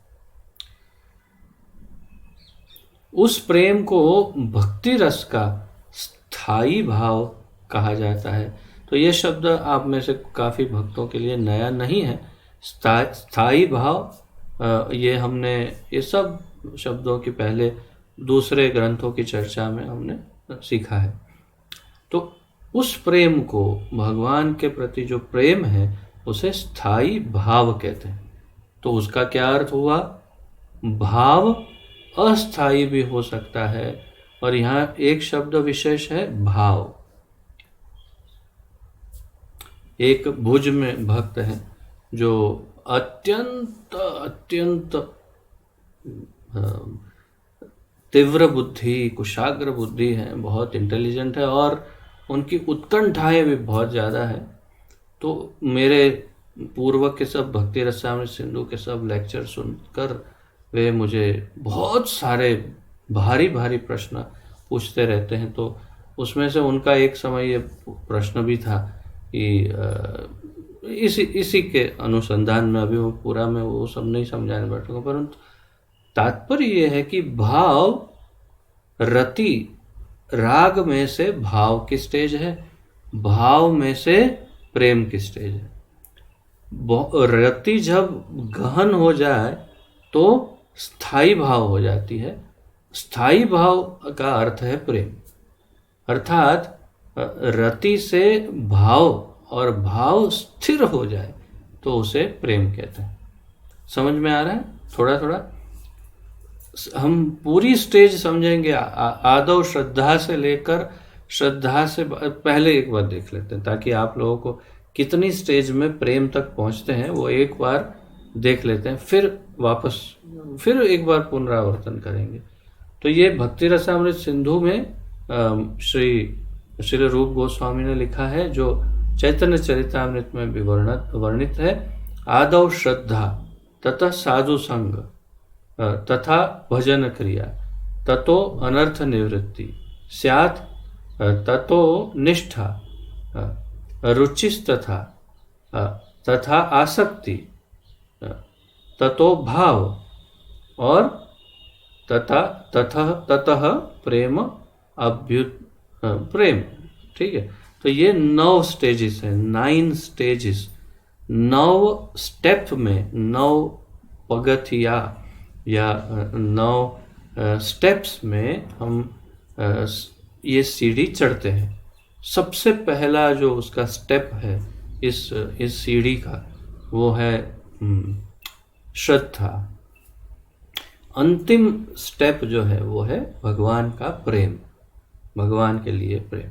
उस प्रेम को भक्ति रस का स्थायी भाव कहा जाता है। तो ये शब्द आप में से काफ़ी भक्तों के लिए नया नहीं है। स्थायी भाव, ये हमने ये सब शब्दों की पहले दूसरे ग्रंथों की चर्चा में हमने सीखा है। तो उस प्रेम को, भगवान के प्रति जो प्रेम है, उसे स्थायी भाव कहते हैं। तो उसका क्या अर्थ हुआ? भाव अस्थायी भी हो सकता है, और यहाँ एक शब्द विशेष है, भाव। एक भुज में भक्त है जो अत्यंत अत्यंत तीव्र बुद्धि, कुशाग्र बुद्धि है, बहुत इंटेलिजेंट है, और उनकी उत्कंठाएं भी बहुत ज़्यादा है। तो मेरे पूर्व के सब भक्ति रसामृत सिंधु के सब लेक्चर सुनकर वे मुझे बहुत सारे भारी भारी प्रश्न पूछते रहते हैं। तो उसमें से उनका एक समय ये प्रश्न भी था कि इसी के अनुसंधान में, अभी वो पूरा मैं वो सब नहीं समझाने बैठूंगा, परंतु तात्पर्य ये है कि भाव, रति, राग में से भाव की स्टेज है, भाव में से प्रेम की स्टेज है। रति जब गहन हो जाए तो स्थायी भाव हो जाती है। स्थायी भाव का अर्थ है प्रेम, अर्थात रति से भाव और भाव स्थिर हो जाए तो उसे प्रेम कहते हैं। समझ में आ रहा है? थोड़ा थोड़ा हम पूरी स्टेज समझेंगे। आदौ श्रद्धा से लेकर, श्रद्धा से पहले एक बार देख लेते हैं, ताकि आप लोगों को कितनी स्टेज में प्रेम तक पहुंचते हैं वो एक बार देख लेते हैं, फिर एक बार पुनरावर्तन करेंगे। तो ये भक्ति रसामृत सिंधु में श्री रूप गोस्वामी ने लिखा है, जो चैतन्य चरितामृत में भी वर्णित है। आदौ श्रद्धा, ततः साधु संग, तथा भजन क्रिया, ततो अनर्थ निवृत्ति स्यात्, ततो निष्ठा, रुचिस्तथा, तथा आसक्ति, ततो भाव, और ततः प्रेम प्रेम। ठीक है, तो ये 9 स्टेजेस हैं, 9 स्टेजेस, 9 स्टेप में, 9 पगथिया या 9 स्टेप्स में हम ये सीढ़ी चढ़ते हैं। सबसे पहला जो उसका स्टेप है इस सीढ़ी का, वो है श्रद्धा। अंतिम स्टेप जो है वो है भगवान का प्रेम, भगवान के लिए प्रेम।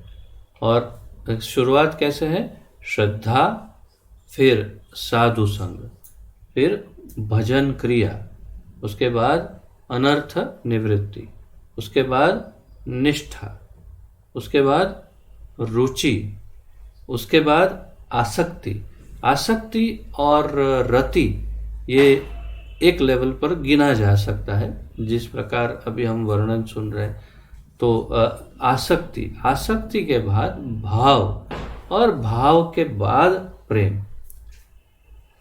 और शुरुआत कैसे है? श्रद्धा, फिर साधु संग, फिर भजन क्रिया, उसके बाद अनर्थ निवृत्ति, उसके बाद निष्ठा, उसके बाद रुचि, उसके बाद आसक्ति। आसक्ति और रति ये एक लेवल पर गिना जा सकता है, जिस प्रकार अभी हम वर्णन सुन रहे हैं। तो आसक्ति के बाद भाव, और भाव के बाद प्रेम।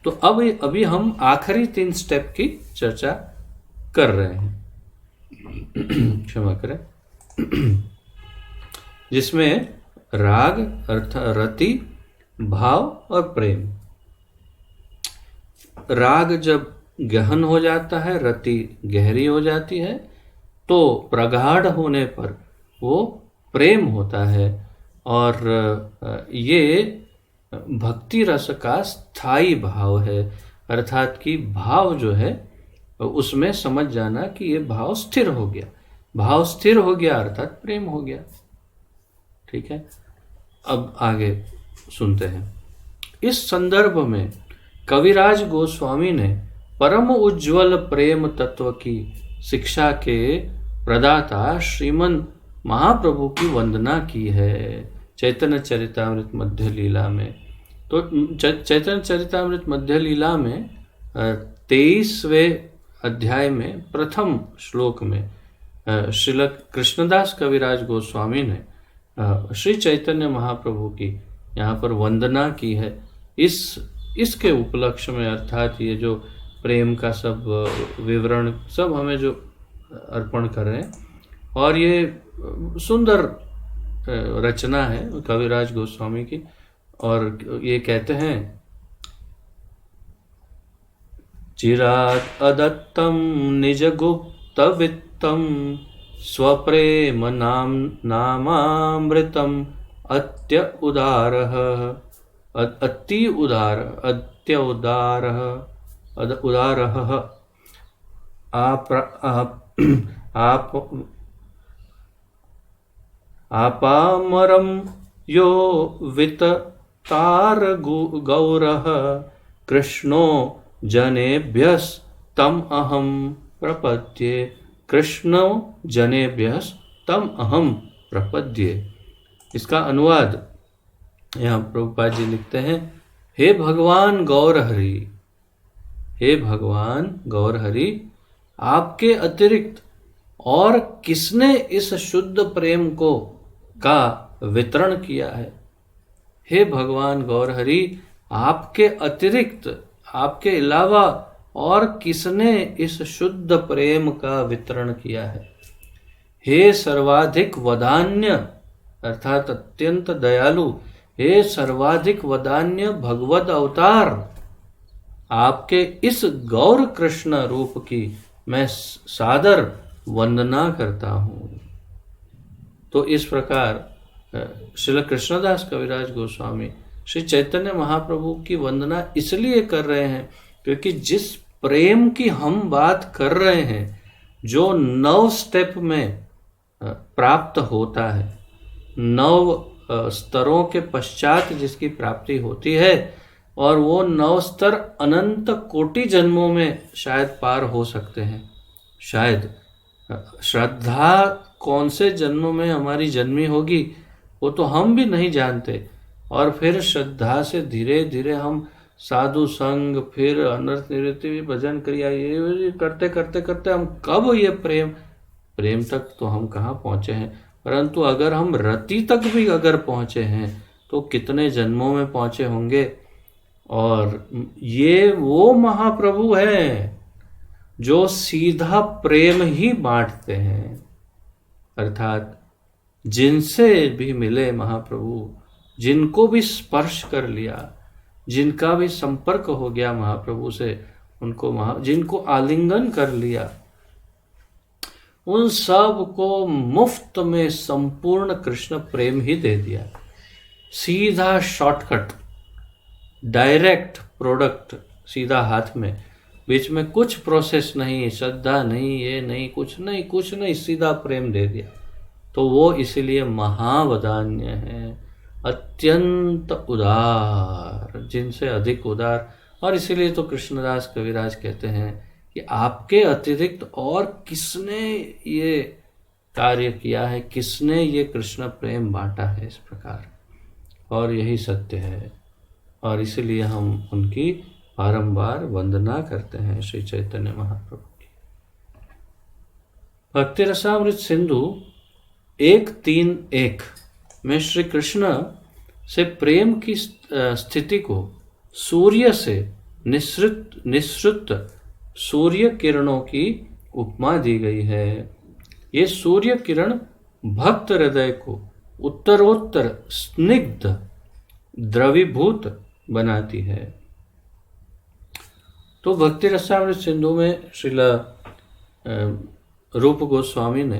तो अभी हम आखिरी 3 स्टेप की चर्चा कर रहे हैं, क्षमा करें, जिसमें राग अर्थात रति, भाव और प्रेम। राग जब गहन हो जाता है, रति गहरी हो जाती है, तो प्रगाढ़ होने पर वो प्रेम होता है। और ये भक्ति रस का स्थायी भाव है, अर्थात कि भाव जो है उसमें समझ जाना कि ये भाव स्थिर हो गया। भाव स्थिर हो गया अर्थात प्रेम हो गया। ठीक है, अब आगे सुनते हैं। इस संदर्भ में कविराज गोस्वामी ने परम उज्ज्वल प्रेम तत्व की शिक्षा के प्रदाता श्रीमन महाप्रभु की वंदना की है चैतन्य चरितामृत मध्य लीला में। तो चैतन्य चरितामृत मध्य लीला में 23वें अध्याय में प्रथम श्लोक में श्रील कृष्णदास कविराज गोस्वामी ने श्री चैतन्य महाप्रभु की यहाँ पर वंदना की है। इसके उपलक्ष्य में, अर्थात ये जो प्रेम का सब विवरण सब हमें जो अर्पण कर रहे हैं, और ये सुंदर रचना है कविराज गोस्वामी की। और ये कहते हैं, चिरात् अदत्तम निज गुप्त वित्तम स्वप्रेम नामामृतम अत्य उदारः अति उदार अत्य उदारः उदारः आपामरं यो विततार गौरः कृष्णो जनेभ्यस्तम अहम प्रपद्ये कृष्णो जनेभ्यस्तम अहम प्रपद्ये। इसका अनुवाद यहाँ प्रभुपाद जी लिखते हैं, हे भगवान गौरहरि, हे भगवान गौरहरि, आपके अतिरिक्त और किसने इस शुद्ध प्रेम को का वितरण किया है। हे भगवान गौरहरि, आपके अतिरिक्त, आपके अलावा और किसने इस शुद्ध प्रेम का वितरण किया है। हे सर्वाधिक वदान्य अर्थात अत्यंत दयालु, हे सर्वाधिक वदान्य भगवद अवतार, आपके इस गौर कृष्ण रूप की मैं सादर वंदना करता हूँ। तो इस प्रकार श्रील कृष्णदास कविराज गोस्वामी श्री चैतन्य महाप्रभु की वंदना इसलिए कर रहे हैं क्योंकि जिस प्रेम की हम बात कर रहे हैं, जो 9 स्टेप में प्राप्त होता है, 9 स्तरों के पश्चात जिसकी प्राप्ति होती है, और वो 9 स्तर अनंत कोटि जन्मों में शायद पार हो सकते हैं। शायद श्रद्धा कौन से जन्मों में हमारी जन्मी होगी वो तो हम भी नहीं जानते, और फिर श्रद्धा से धीरे धीरे हम साधु संग, फिर अनर्थ निवृत्ति, भजन क्रिया, ये करते करते करते हम कब ये प्रेम तक तो हम कहाँ पहुँचे हैं। परंतु अगर हम रति तक भी अगर पहुँचे हैं तो कितने जन्मों में पहुँचे होंगे। और ये वो महाप्रभु हैं जो सीधा प्रेम ही बांटते हैं, अर्थात जिनसे भी मिले महाप्रभु, जिनको भी स्पर्श कर लिया, जिनका भी संपर्क हो गया महाप्रभु से, उनको जिनको आलिंगन कर लिया, उन सब को मुफ्त में संपूर्ण कृष्ण प्रेम ही दे दिया। सीधा शॉर्टकट, डायरेक्ट प्रोडक्ट सीधा हाथ में, बीच में कुछ प्रोसेस नहीं, श्रद्धा नहीं, ये नहीं, कुछ नहीं, सीधा प्रेम दे दिया। तो वो इसीलिए महावदान्य है, अत्यंत उदार, जिनसे अधिक उदार। और इसीलिए तो कृष्णदास कविराज कहते हैं कि आपके अतिरिक्त और किसने ये कार्य किया है, किसने ये कृष्ण प्रेम बांटा है इस प्रकार। और यही सत्य है, और इसीलिए हम उनकी बारंबार वंदना करते हैं श्री चैतन्य महाप्रभु की। भक्ति रसामृत सिंधु 1:3:1 में श्री कृष्ण से प्रेम की स्थिति को सूर्य से निसृत सूर्य किरणों की उपमा दी गई है। ये सूर्य किरण भक्त हृदय को उत्तरोत्तर स्निग्ध द्रवीभूत बनाती है। तो भक्ति रसामृत सिंधु में श्रीला रूप गोस्वामी ने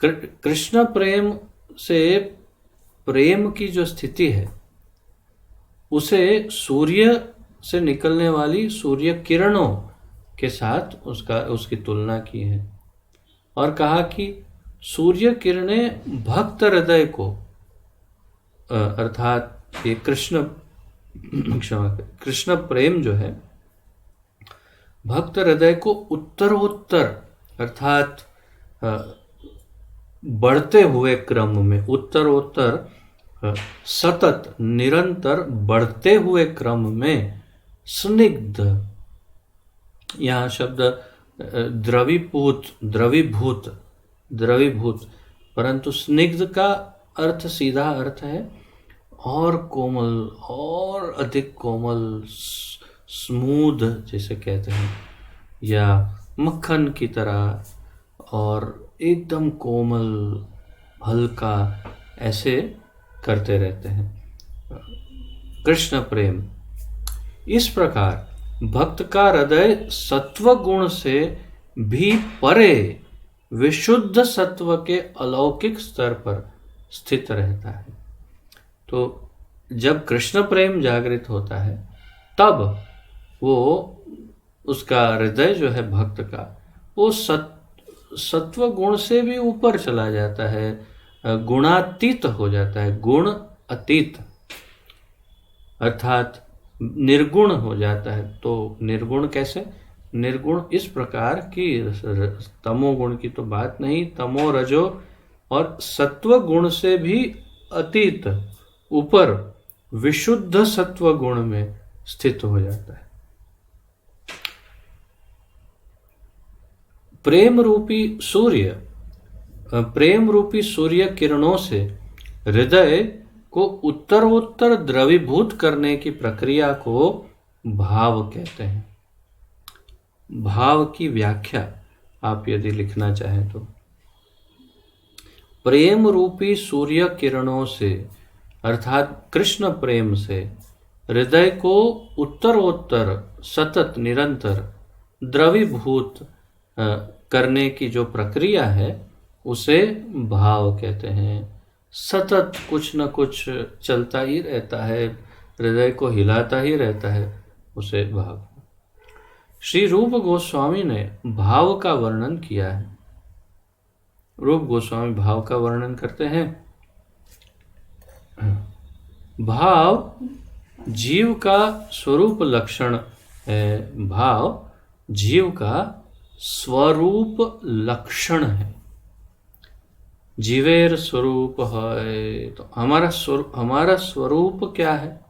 कृष्ण प्रेम से प्रेम की जो स्थिति है उसे सूर्य से निकलने वाली सूर्य किरणों के साथ उसकी तुलना की है और कहा कि सूर्य किरणें भक्त हृदय को अर्थात ये कृष्ण प्रेम जो है भक्त हृदय को उत्तरोत्तर अर्थात बढ़ते हुए क्रम में उत्तरोत्तर सतत निरंतर बढ़ते हुए क्रम में स्निग्ध, यहाँ शब्द द्रवीभूत, परंतु स्निग्ध का अर्थ सीधा अर्थ है और कोमल और अधिक कोमल, स्मूथ जैसे कहते हैं, या मक्खन की तरह और एकदम कोमल हल्का, ऐसे करते रहते हैं कृष्ण प्रेम। इस प्रकार भक्त का हृदय सत्व गुण से भी परे विशुद्ध सत्व के अलौकिक स्तर पर स्थित रहता है। तो जब कृष्ण प्रेम जागृत होता है तब वो उसका हृदय जो है भक्त का वो सत्व गुण से भी ऊपर चला जाता है, गुणातीत हो जाता है, गुण अतीत अर्थात निर्गुण हो जाता है। तो निर्गुण कैसे? निर्गुण इस प्रकार की तमोगुण की तो बात नहीं, तमो रजो और सत्व गुण से भी अतीत ऊपर विशुद्ध सत्व गुण में स्थित हो जाता है। प्रेम रूपी सूर्य किरणों से हृदय को उत्तरोत्तर द्रवीभूत करने की प्रक्रिया को भाव कहते हैं। भाव की व्याख्या आप यदि लिखना चाहें तो, प्रेम रूपी सूर्य किरणों से अर्थात कृष्ण प्रेम से हृदय को उत्तरोत्तर सतत निरंतर द्रवीभूत करने की जो प्रक्रिया है उसे भाव कहते हैं। सतत कुछ न कुछ चलता ही रहता है, हृदय को हिलाता ही रहता है, उसे भाव। श्री रूप गोस्वामी ने भाव का वर्णन किया है। रूप गोस्वामी भाव का वर्णन करते हैं। भाव जीव का स्वरूप लक्षण है। भाव जीव का स्वरूप लक्षण है। जीवेर स्वरूप है, तो हमारा स्वरूप क्या है?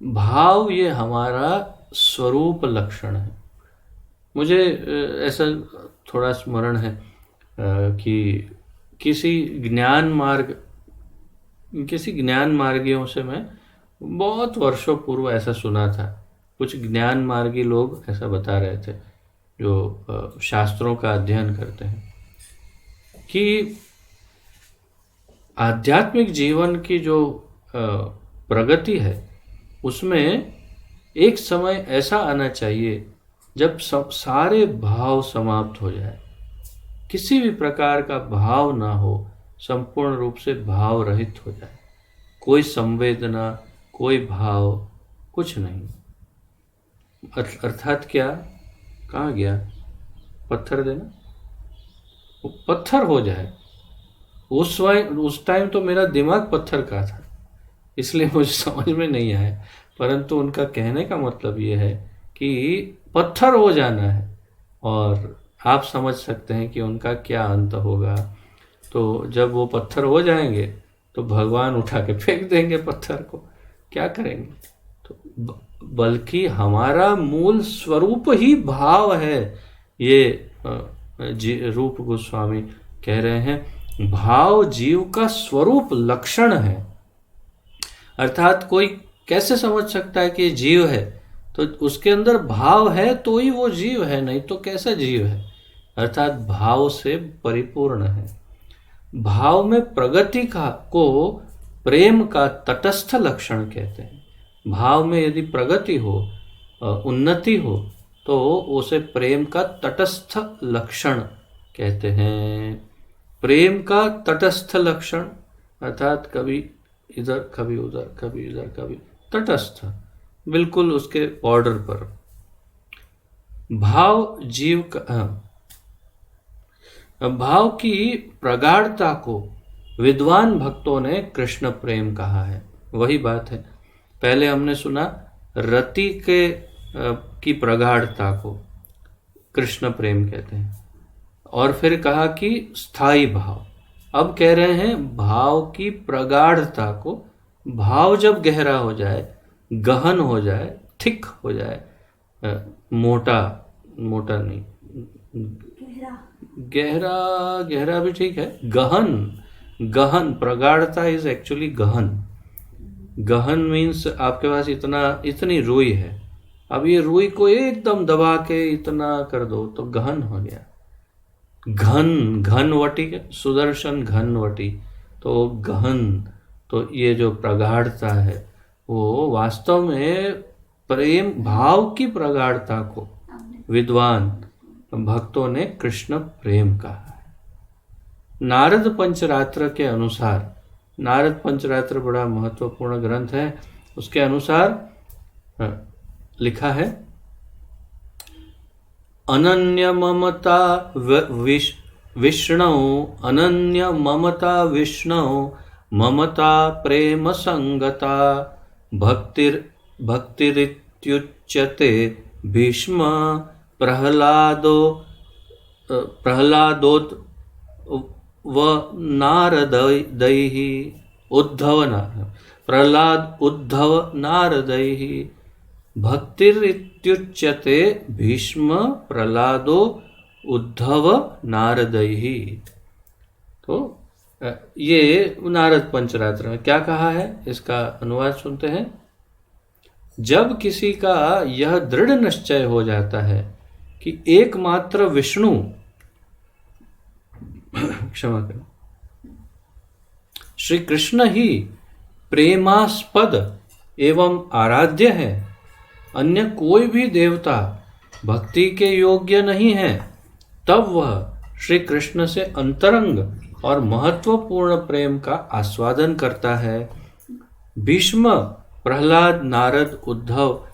भाव ये हमारा स्वरूप लक्षण है। मुझे ऐसा थोड़ा स्मरण है कि किसी ज्ञान मार्गियों से मैं बहुत वर्षों पूर्व ऐसा सुना था। कुछ ज्ञान मार्गी लोग ऐसा बता रहे थे जो शास्त्रों का अध्ययन करते हैं कि आध्यात्मिक जीवन की जो प्रगति है उसमें एक समय ऐसा आना चाहिए जब सारे भाव समाप्त हो जाए, किसी भी प्रकार का भाव ना हो, संपूर्ण रूप से भाव रहित हो जाए, कोई संवेदना, कोई भाव, कुछ नहीं। अर्थात क्या? कहाँ गया पत्थर देना? वो पत्थर हो जाए। उस टाइम तो मेरा दिमाग पत्थर का था, इसलिए मुझे समझ में नहीं आया, परंतु उनका कहने का मतलब ये है कि पत्थर हो जाना है और आप समझ सकते हैं कि उनका क्या अंत होगा। तो जब वो पत्थर हो जाएंगे तो भगवान उठा के फेंक देंगे पत्थर को, क्या करेंगे? तो बल्कि हमारा मूल स्वरूप ही भाव है। ये रूप गोस्वामी कह रहे हैं, भाव जीव का स्वरूप लक्षण है। अर्थात कोई कैसे समझ सकता है कि जीव है? तो उसके अंदर भाव है तो ही वो जीव है, नहीं तो कैसा जीव है? अर्थात भाव से परिपूर्ण है। भाव में प्रगति को प्रेम का तटस्थ लक्षण कहते हैं। भाव में यदि प्रगति हो उन्नति हो तो उसे प्रेम का तटस्थ लक्षण कहते हैं। प्रेम का तटस्थ लक्षण अर्थात कभी इधर कभी उधर, कभी इधर कभी, तटस्थ, बिल्कुल उसके बॉर्डर पर। भाव जीव का भाव की प्रगाढ़ता को विद्वान भक्तों ने कृष्ण प्रेम कहा है। वही बात है, पहले हमने सुना रति के की प्रगाढ़ता को कृष्ण प्रेम कहते हैं, और फिर कहा कि स्थायी भाव। अब कह रहे हैं भाव की प्रगाढ़ता को, भाव जब गहरा हो जाए, गहन हो जाए, थिक हो जाए, मोटा मोटा नहीं, गहरा गहरा भी ठीक है, गहन गहन, प्रगाढ़ता इज एक्चुअली गहन। गहन मीन्स आपके पास इतनी रुई है, अब ये रुई को एकदम दबा के इतना कर दो तो गहन हो गया। घनवटी के सुदर्शन घनवटी, तो गहन, तो ये जो प्रगाढ़ता है वो वास्तव में प्रेम भाव की प्रगाढ़ता को विद्वान भक्तों ने कृष्ण प्रेम कहा है। नारद पंचरात्र के अनुसार, नारद पंचरात्र बड़ा महत्वपूर्ण ग्रंथ है, उसके अनुसार लिखा है अनन्य ममता विष्णु, अनन्य ममता विष्णु, ममता प्रेम संगता, भक्तिरित्युच्यते भीष्म प्रहलादोद व नारदैः, प्रहलाद उद्धव नारदैः, भक्तिरित्युच्यते भीष्म प्रहलादो उद्धव नारदैः। तो ये नारद पंचरात्र में क्या कहा है, इसका अनुवाद सुनते हैं। जब किसी का यह दृढ़ निश्चय हो जाता है कि एकमात्र विष्णु क्षमा करें, श्री कृष्ण ही प्रेमास्पद एवं आराध्य है, अन्य कोई भी देवता भक्ति के योग्य नहीं है, तब वह श्री कृष्ण से अंतरंग और महत्वपूर्ण प्रेम का आस्वादन करता है। भीष्म, प्रहलाद, नारद, उद्धव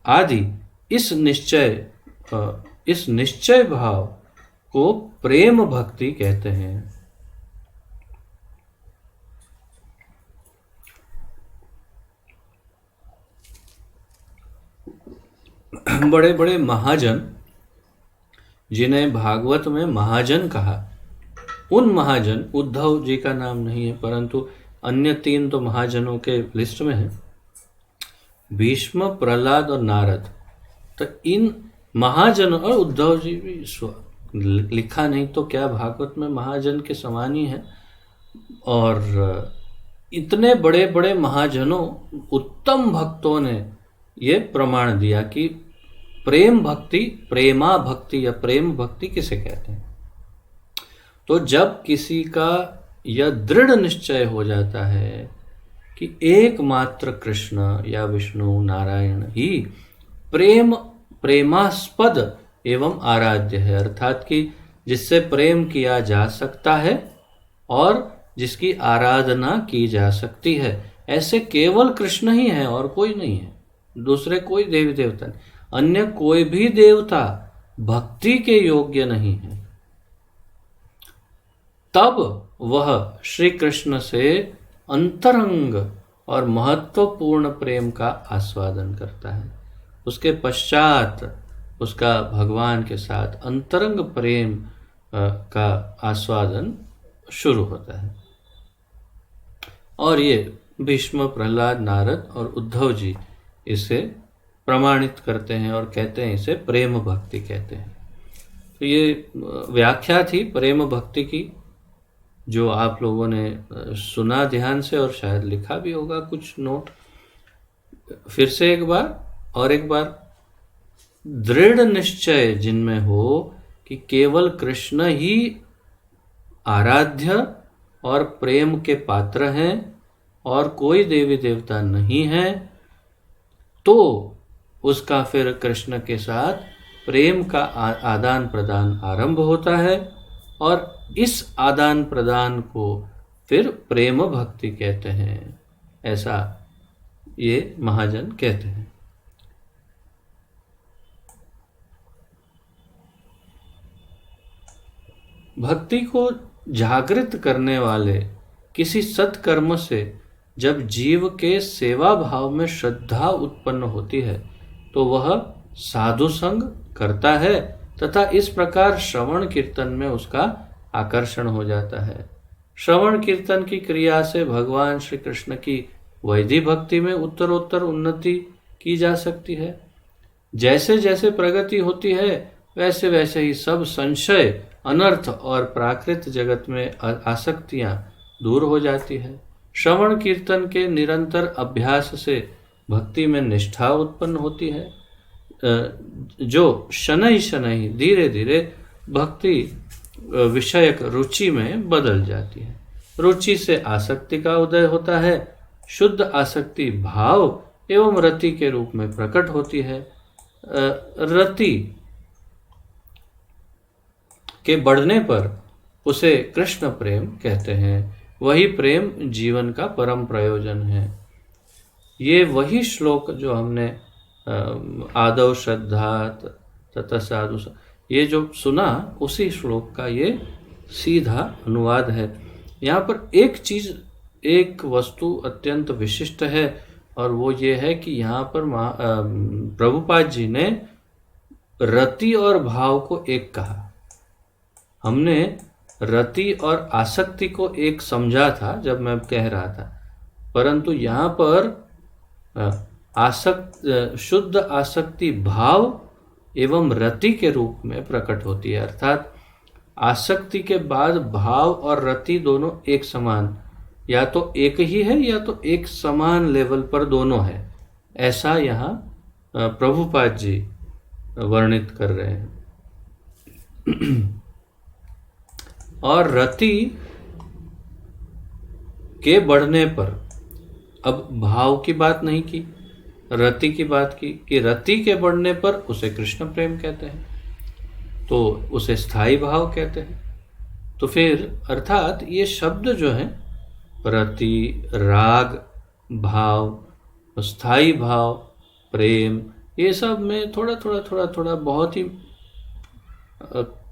आदि इस निश्चय भाव को प्रेम भक्ति कहते हैं। बड़े बड़े महाजन, जिन्हें भागवत में महाजन कहा, उन महाजन, उद्धव जी का नाम नहीं है परंतु अन्य 3 तो महाजनों के लिस्ट में है, भीष्म, प्रहलाद और नारद। तो इन महाजनों, और उद्धव जी भी लिखा नहीं तो क्या भागवत में महाजन के समान ही है, और इतने बड़े बड़े महाजनों, उत्तम भक्तों ने ये प्रमाण दिया कि प्रेम भक्ति, प्रेमा भक्ति या प्रेम भक्ति किसे कहते हैं। तो जब किसी का यह दृढ़ निश्चय हो जाता है कि एकमात्र कृष्ण या विष्णु नारायण ही प्रेमास्पद एवं आराध्य है, अर्थात कि जिससे प्रेम किया जा सकता है और जिसकी आराधना की जा सकती है, ऐसे केवल कृष्ण ही है और कोई नहीं है, दूसरे कोई देवी देवता नहीं, अन्य कोई भी देवता भक्ति के योग्य नहीं है, तब वह श्री कृष्ण से अंतरंग और महत्वपूर्ण प्रेम का आस्वादन करता है। उसके पश्चात उसका भगवान के साथ अंतरंग प्रेम का आस्वादन शुरू होता है। और ये भीष्म, प्रहलाद, नारद और उद्धव जी इसे प्रमाणित करते हैं और कहते हैं इसे प्रेम भक्ति कहते हैं। तो ये व्याख्या थी प्रेम भक्ति की, जो आप लोगों ने सुना ध्यान से और शायद लिखा भी होगा कुछ नोट। फिर से एक बार दृढ़ निश्चय जिनमें हो कि केवल कृष्ण ही आराध्य और प्रेम के पात्र हैं और कोई देवी देवता नहीं है, तो उसका फिर कृष्ण के साथ प्रेम का आदान प्रदान आरंभ होता है, और इस आदान प्रदान को फिर प्रेम भक्ति कहते हैं, ऐसा ये महाजन कहते हैं। भक्ति को जागृत करने वाले किसी सत्कर्म से जब जीव के सेवा भाव में श्रद्धा उत्पन्न होती है तो वह साधु संग करता है तथा इस प्रकार श्रवण कीर्तन में उसका आकर्षण हो जाता है। श्रवण कीर्तन की क्रिया से भगवान श्री कृष्ण की वैधि भक्ति में उत्तरोत्तर उन्नति की जा सकती है। जैसे जैसे प्रगति होती है वैसे वैसे ही सब संशय, अनर्थ और प्राकृत जगत में आसक्तियां दूर हो जाती है। श्रवण कीर्तन के निरंतर अभ्यास से भक्ति में निष्ठा उत्पन्न होती है, जो शनै शनै धीरे धीरे भक्ति विषयक रुचि में बदल जाती है। रुचि से आसक्ति का उदय होता है। शुद्ध आसक्ति भाव एवं रति के रूप में प्रकट होती है। रति के बढ़ने पर उसे कृष्ण प्रेम कहते हैं। वही प्रेम जीवन का परम प्रयोजन है। ये वही श्लोक जो हमने आदौ श्रद्धा तथा साधु, ये जो सुना उसी श्लोक का ये सीधा अनुवाद है। यहाँ पर एक चीज, एक वस्तु अत्यंत विशिष्ट है और वो ये है कि यहाँ पर प्रभुपाद जी ने रति और भाव को एक कहा। हमने रति और आसक्ति को एक समझा था जब मैं कह रहा था, परंतु यहाँ पर शुद्ध आसक्ति भाव एवं रति के रूप में प्रकट होती है। अर्थात आसक्ति के बाद भाव और रति दोनों एक समान, या तो एक ही है या तो एक समान लेवल पर दोनों है, ऐसा यहाँ प्रभुपाद जी वर्णित कर रहे हैं। और रति के बढ़ने पर, अब भाव की बात नहीं की, रति की बात की कि रति के बढ़ने पर उसे कृष्ण प्रेम कहते हैं, तो उसे स्थाई भाव कहते हैं। तो फिर अर्थात ये शब्द जो हैं रति, राग, भाव, स्थाई भाव, प्रेम, ये सब में थोड़ा थोड़ा बहुत ही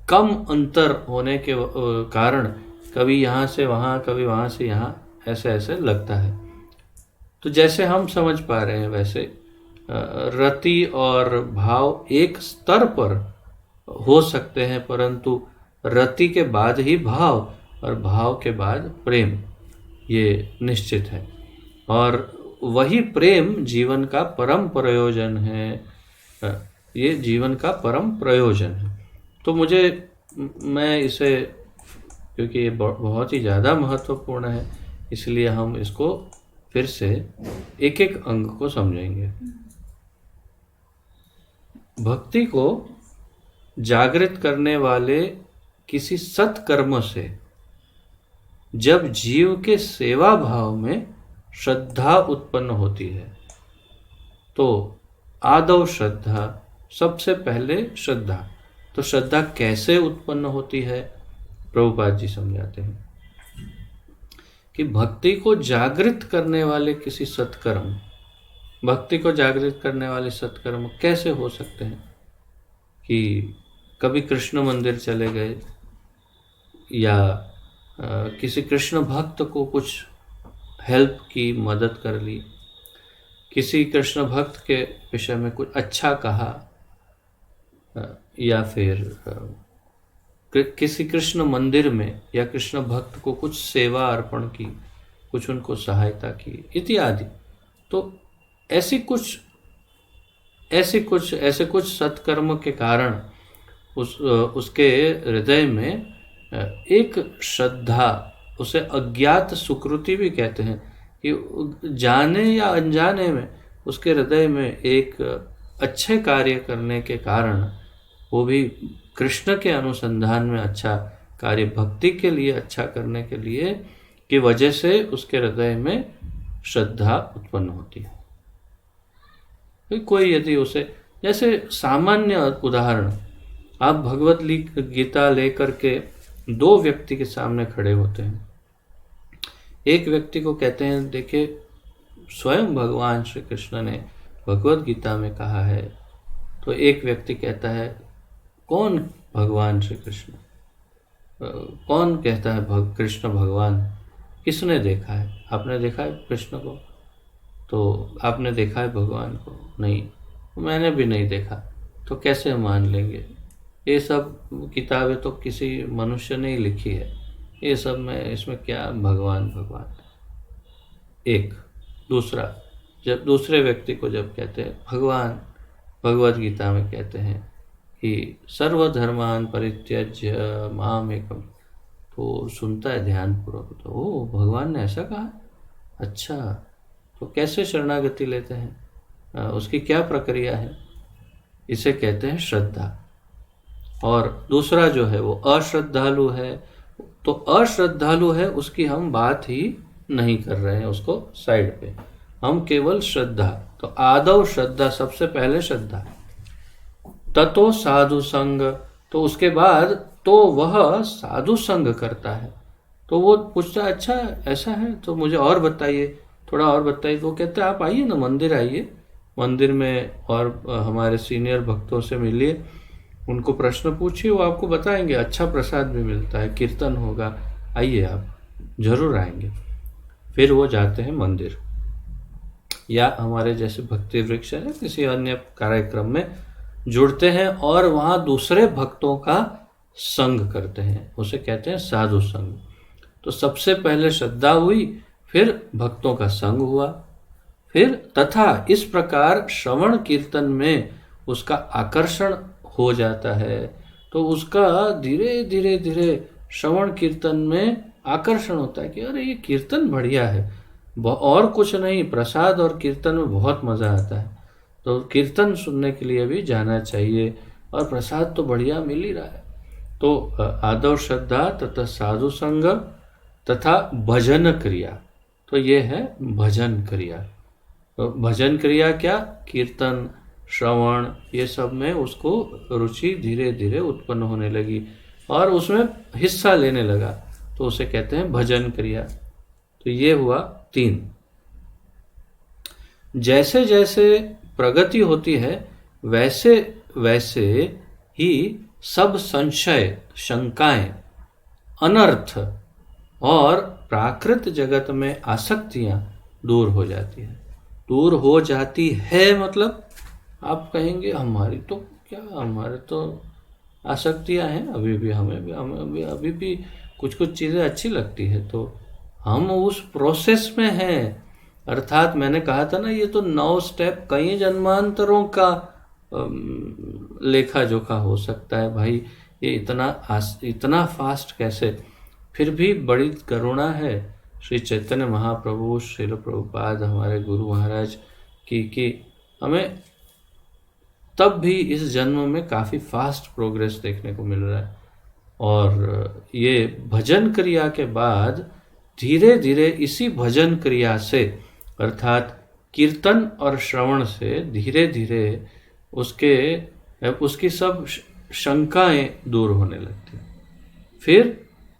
कम अंतर होने के कारण कभी यहाँ से वहाँ, कभी वहाँ से यहाँ, ऐसे ऐसे लगता है। तो जैसे हम समझ पा रहे हैं वैसे रति और भाव एक स्तर पर हो सकते हैं, परंतु रति के बाद ही भाव और भाव के बाद प्रेम, ये निश्चित है। और वही प्रेम जीवन का परम प्रयोजन है। ये जीवन का परम प्रयोजन है। तो मैं इसे, क्योंकि ये बहुत ही ज़्यादा महत्वपूर्ण है, इसलिए हम इसको फिर से एक एक अंग को समझेंगे। भक्ति को जागृत करने वाले किसी सत्कर्म से जब जीव के सेवा भाव में श्रद्धा उत्पन्न होती है तो आदौ श्रद्धा, सबसे पहले श्रद्धा। तो श्रद्धा कैसे उत्पन्न होती है, प्रभुपाद जी समझाते हैं कि भक्ति को जागृत करने वाले किसी सत्कर्म, भक्ति को जागृत करने वाले सत्कर्म कैसे हो सकते हैं कि कभी कृष्ण मंदिर चले गए या किसी कृष्ण भक्त को कुछ हेल्प की, मदद कर ली, किसी कृष्ण भक्त के विषय में कुछ अच्छा कहा, या फिर किसी कृष्ण मंदिर में या कृष्ण भक्त को कुछ सेवा अर्पण की, कुछ उनको सहायता की इत्यादि। तो ऐसे कुछ सत्कर्म के कारण उसके हृदय में एक श्रद्धा, उसे अज्ञात सुकृति भी कहते हैं, कि जाने या अनजाने में उसके हृदय में एक अच्छे कार्य करने के कारण, वो भी कृष्ण के अनुसंधान में अच्छा कार्य, भक्ति के लिए अच्छा करने के लिए की वजह से उसके हृदय में श्रद्धा उत्पन्न होती है। कोई यदि उसे, जैसे सामान्य उदाहरण, आप भगवत गीता लेकर के दो व्यक्ति के सामने खड़े होते हैं। एक व्यक्ति को कहते हैं देखिए स्वयं भगवान श्री कृष्ण ने भगवत गीता में कहा है, तो एक व्यक्ति कहता है कौन भगवान श्री कृष्ण, कौन कहता है कृष्ण भगवान, किसने देखा है? आपने देखा है कृष्ण को? तो आपने देखा है भगवान को? नहीं, मैंने भी नहीं देखा। तो कैसे मान लेंगे? ये सब किताबें तो किसी मनुष्य ने ही लिखी है, ये सब में इसमें क्या भगवान भगवान। एक दूसरा, जब दूसरे व्यक्ति को जब कहते हैं भगवान, भगवत गीता में कहते हैं कि सर्वधर्मान परित्यज्य माम एकम, तो सुनता है ध्यानपूर्वक, तो ओ भगवान ने ऐसा कहा, अच्छा, तो कैसे शरणागति लेते हैं, उसकी क्या प्रक्रिया है? इसे कहते हैं श्रद्धा। और दूसरा जो है वो अश्रद्धालु है, तो अश्रद्धालु है उसकी हम बात ही नहीं कर रहे हैं, उसको साइड पे, हम केवल श्रद्धा। तो आदौ श्रद्धा, सबसे पहले श्रद्धा, ततो साधु संग, तो उसके बाद तो वह साधु संग करता है। तो वो पूछता है अच्छा ऐसा है तो मुझे और बताइए, थोड़ा और बताइए। तो वो कहते हैं आप आइए ना, मंदिर आइए, मंदिर में और हमारे सीनियर भक्तों से मिलिए, उनको प्रश्न पूछिए, वो आपको बताएंगे, अच्छा प्रसाद भी मिलता है, कीर्तन होगा, आइए आप जरूर आएंगे। फिर वो जाते हैं मंदिर, या हमारे जैसे भक्ति वृक्ष है किसी अन्य कार्यक्रम में जुड़ते हैं और वहाँ दूसरे भक्तों का संग करते हैं, उसे कहते हैं साधु संग। तो सबसे पहले श्रद्धा हुई, फिर भक्तों का संग हुआ, फिर तथा इस प्रकार श्रवण कीर्तन में उसका आकर्षण हो जाता है। तो उसका धीरे धीरे धीरे श्रवण कीर्तन में आकर्षण होता है कि अरे ये कीर्तन बढ़िया है, और कुछ नहीं, प्रसाद और कीर्तन में बहुत मज़ा आता है, तो कीर्तन सुनने के लिए भी जाना चाहिए, और प्रसाद तो बढ़िया मिल ही रहा है। तो आदौ श्रद्धा तथा साधु संग तथा भजन क्रिया, तो ये है भजन क्रिया। तो भजन क्रिया क्या? कीर्तन, श्रवण, ये सब में उसको रुचि धीरे धीरे उत्पन्न होने लगी और उसमें हिस्सा लेने लगा, तो उसे कहते हैं भजन क्रिया। तो ये हुआ 3। जैसे जैसे प्रगति होती है वैसे वैसे ही सब संशय, शंकाएं, अनर्थ और प्राकृत जगत में आसक्तियां दूर हो जाती है। दूर हो जाती है मतलब आप कहेंगे हमारी तो क्या, हमारे तो आसक्तियां हैं, अभी भी हमें अभी भी कुछ कुछ चीज़ें अच्छी लगती है, तो हम उस प्रोसेस में हैं। अर्थात मैंने कहा था ना, ये तो 9 स्टेप कई जन्मांतरों का लेखा जोखा हो सकता है भाई, ये इतना फास्ट कैसे? फिर भी बड़ी करुणा है श्री चैतन्य महाप्रभु, श्रील प्रभुपाद, हमारे गुरु महाराज की, कि हमें तब भी इस जन्म में काफ़ी फास्ट प्रोग्रेस देखने को मिल रहा है। और ये भजन क्रिया के बाद धीरे धीरे इसी भजन क्रिया से, अर्थात कीर्तन और श्रवण से, धीरे धीरे उसकी सब शंकाएं दूर होने लगती हैं। फिर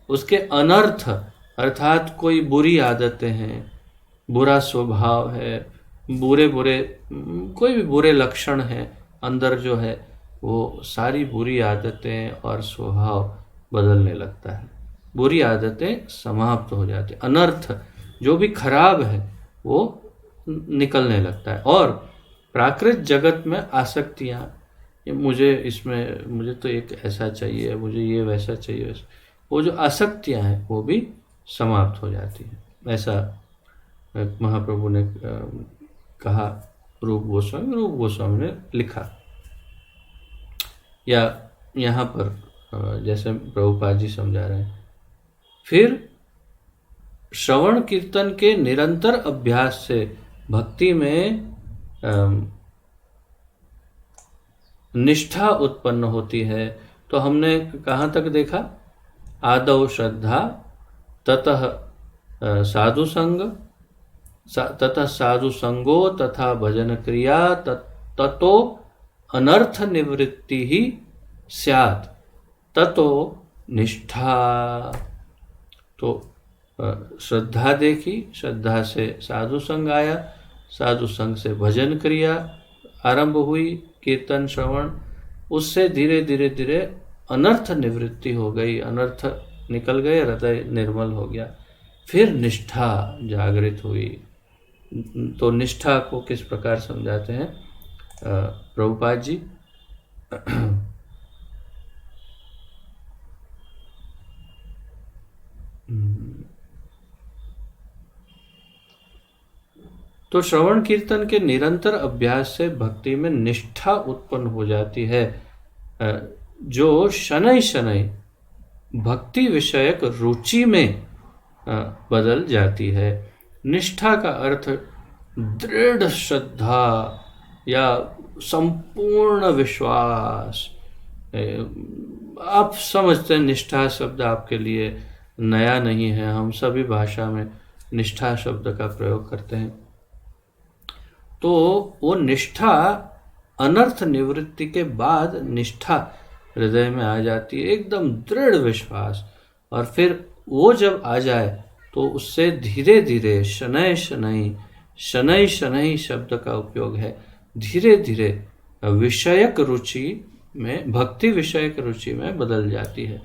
उसके अनर्थ, अर्थात कोई बुरी आदतें हैं, बुरा स्वभाव है, कोई भी बुरे लक्षण हैं अंदर जो है, वो सारी बुरी आदतें और स्वभाव बदलने लगता है, बुरी आदतें समाप्त हो जाती, अनर्थ जो भी खराब है वो निकलने लगता है। और प्राकृत जगत में आसक्तियाँ, मुझे तो एक ऐसा चाहिए, मुझे ये वैसा चाहिए, वो जो आसक्तियाँ हैं वो भी समाप्त हो जाती हैं। ऐसा महाप्रभु ने कहा, रूप गोस्वामी ने लिखा, या यहाँ पर जैसे प्रभुपाद जी समझा रहे हैं। फिर श्रवण कीर्तन के निरंतर अभ्यास से भक्ति में निष्ठा उत्पन्न होती है। तो हमने कहाँ तक देखा? आदौ श्रद्धा, ततः साधु संग, ततः साधु संगो, तथा भजन क्रिया, ततो अनर्थ निवृत्ति ही स्यात् ततो निष्ठा। तो श्रद्धा देखी, श्रद्धा से साधु संग आया, साधु संग से भजन क्रिया आरंभ हुई, कीर्तन श्रवण, उससे धीरे धीरे धीरे अनर्थ निवृत्ति हो गई, अनर्थ निकल गए, हृदय निर्मल हो गया। फिर निष्ठा जागृत हुई। तो निष्ठा को किस प्रकार समझाते हैं प्रभुपाद जी? तो श्रवण कीर्तन के निरंतर अभ्यास से भक्ति में निष्ठा उत्पन्न हो जाती है, जो शनै शनै भक्ति विषयक रुचि में बदल जाती है। निष्ठा का अर्थ दृढ़ श्रद्धा या संपूर्ण विश्वास। आप समझते हैं निष्ठा शब्द आपके लिए नया नहीं है, हम सभी भाषा में निष्ठा शब्द का प्रयोग करते हैं। तो वो निष्ठा अनर्थ निवृत्ति के बाद निष्ठा हृदय में आ जाती है, एकदम दृढ़ विश्वास। और फिर वो जब आ जाए तो उससे धीरे धीरे शनै शनै, शनै शनै शब्द का उपयोग है, धीरे धीरे विषयक रुचि में, भक्ति विषयक रुचि में बदल जाती है।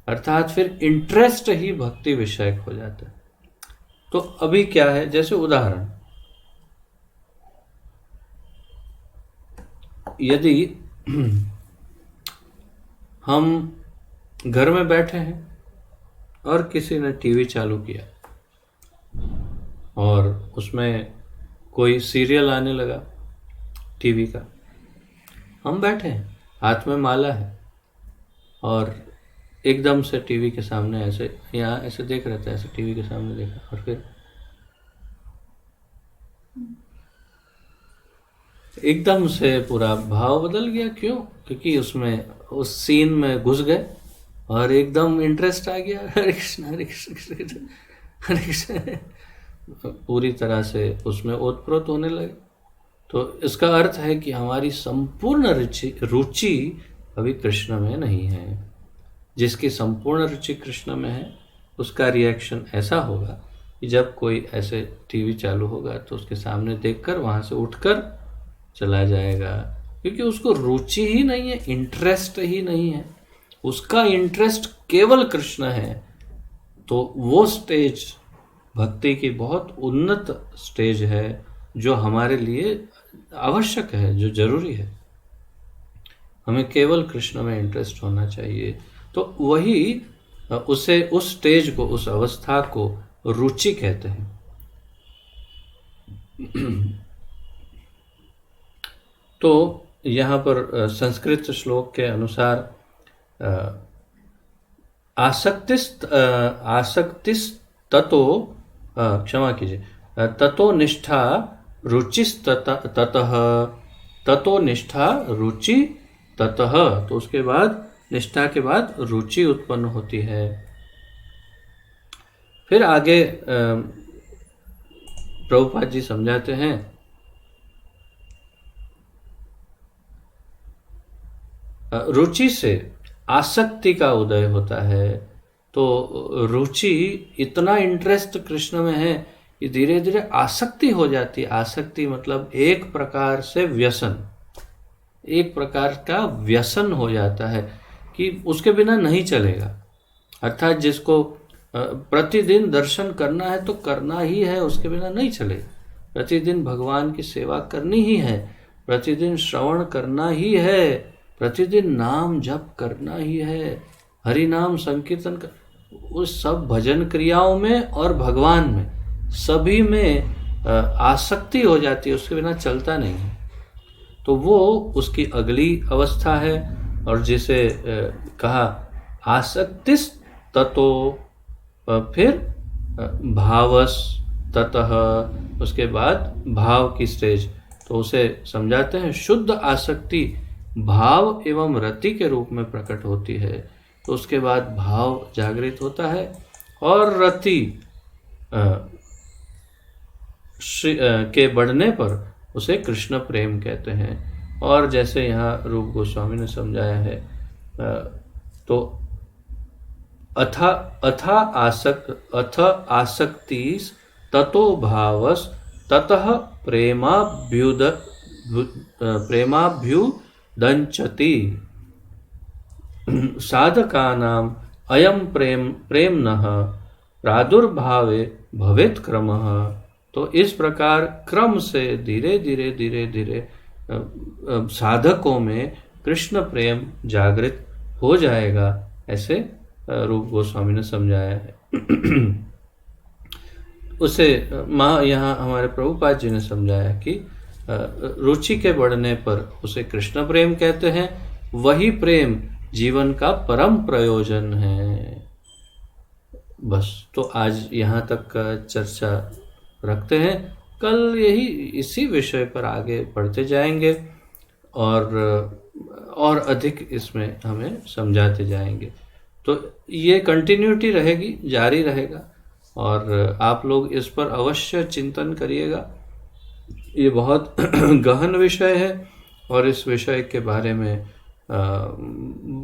अर्थात फिर इंटरेस्ट ही भक्ति विषयक हो जाता है। तो अभी क्या है, जैसे उदाहरण, यदि हम घर में बैठे हैं और किसी ने टीवी चालू किया और उसमें कोई सीरियल आने लगा टीवी का, हम बैठे हैं, हाथ में माला है और एकदम से टीवी के सामने ऐसे, यहाँ ऐसे देख रहे थे, ऐसे टीवी के सामने देखा और फिर एकदम से पूरा भाव बदल गया। क्यों? क्योंकि उसमें, उस सीन में घुस गए और एकदम इंटरेस्ट आ गया, हरे कृष्ण हरे कृष्ण कृष्ण कृष्ण हरे कृष्ण, पूरी तरह से उसमें ओतप्रोत होने लगे। तो इसका अर्थ है कि हमारी संपूर्ण रुचि अभी कृष्ण में नहीं है। जिसकी संपूर्ण रुचि कृष्ण में है उसका रिएक्शन ऐसा होगा कि जब कोई ऐसे टीवी चालू होगा तो उसके सामने देखकर वहाँ से उठकर चला जाएगा, क्योंकि उसको रुचि ही नहीं है, इंटरेस्ट ही नहीं है, उसका इंटरेस्ट केवल कृष्ण है। तो वो स्टेज भक्ति की बहुत उन्नत स्टेज है, जो हमारे लिए आवश्यक है, जो जरूरी है। हमें केवल कृष्ण में इंटरेस्ट होना चाहिए। तो वही उसे, उस स्टेज को, उस अवस्था को रुचि कहते हैं। तो यहाँ पर संस्कृत श्लोक के अनुसार आसक्तिस ततो, क्षमा कीजिए, ततो निष्ठा रुचिस ततः, ततो निष्ठा रुचि ततः। तो उसके बाद, निष्ठा के बाद रुचि उत्पन्न होती है। फिर आगे प्रभुपाद जी समझाते हैं, रुचि से आसक्ति का उदय होता है। तो रुचि, इतना इंटरेस्ट कृष्ण में है कि धीरे धीरे आसक्ति हो जाती है। आसक्ति मतलब एक प्रकार से व्यसन, एक प्रकार का व्यसन हो जाता है कि उसके बिना नहीं चलेगा। अर्थात जिसको प्रतिदिन दर्शन करना है तो करना ही है, उसके बिना नहीं चलेगा। प्रतिदिन भगवान की सेवा करनी ही है, प्रतिदिन श्रवण करना ही है, प्रतिदिन नाम जप करना ही है, हरि नाम संकीर्तन कर, उस सब भजन क्रियाओं में और भगवान में, सभी में आसक्ति हो जाती है, उसके बिना चलता नहीं है। तो वो उसकी अगली अवस्था है। और जिसे कहा आसक्तिस ततो, फिर भावस ततः, उसके बाद भाव की स्टेज। तो उसे समझाते हैं शुद्ध आसक्ति भाव एवं रति के रूप में प्रकट होती है। तो उसके बाद भाव जागृत होता है और रति के बढ़ने पर उसे कृष्ण प्रेम कहते हैं। और जैसे यहाँ रूप गोस्वामी ने समझाया है, तो अथ आसक्तिस् ततो भावस् ततः प्रेमाभ्युदञ्चति साधकानाम् अयं प्रेम्णः प्रादुर्भावे भवेत् क्रमः। तो इस प्रकार क्रम से धीरे धीरे साधकों में कृष्ण प्रेम जागृत हो जाएगा, ऐसे रूप गोस्वामी ने समझाया है। उसे यहाँ हमारे प्रभुपाद जी ने समझाया कि रुचि के बढ़ने पर उसे कृष्ण प्रेम कहते हैं, वही प्रेम जीवन का परम प्रयोजन है। बस, तो आज यहाँ तक का चर्चा रखते हैं। कल इसी विषय पर आगे बढ़ते जाएंगे और अधिक इसमें हमें समझाते जाएंगे। तो ये कंटिन्यूटी रहेगी, जारी रहेगा, और आप लोग इस पर अवश्य चिंतन करिएगा। ये बहुत गहन विषय है और इस विषय के बारे में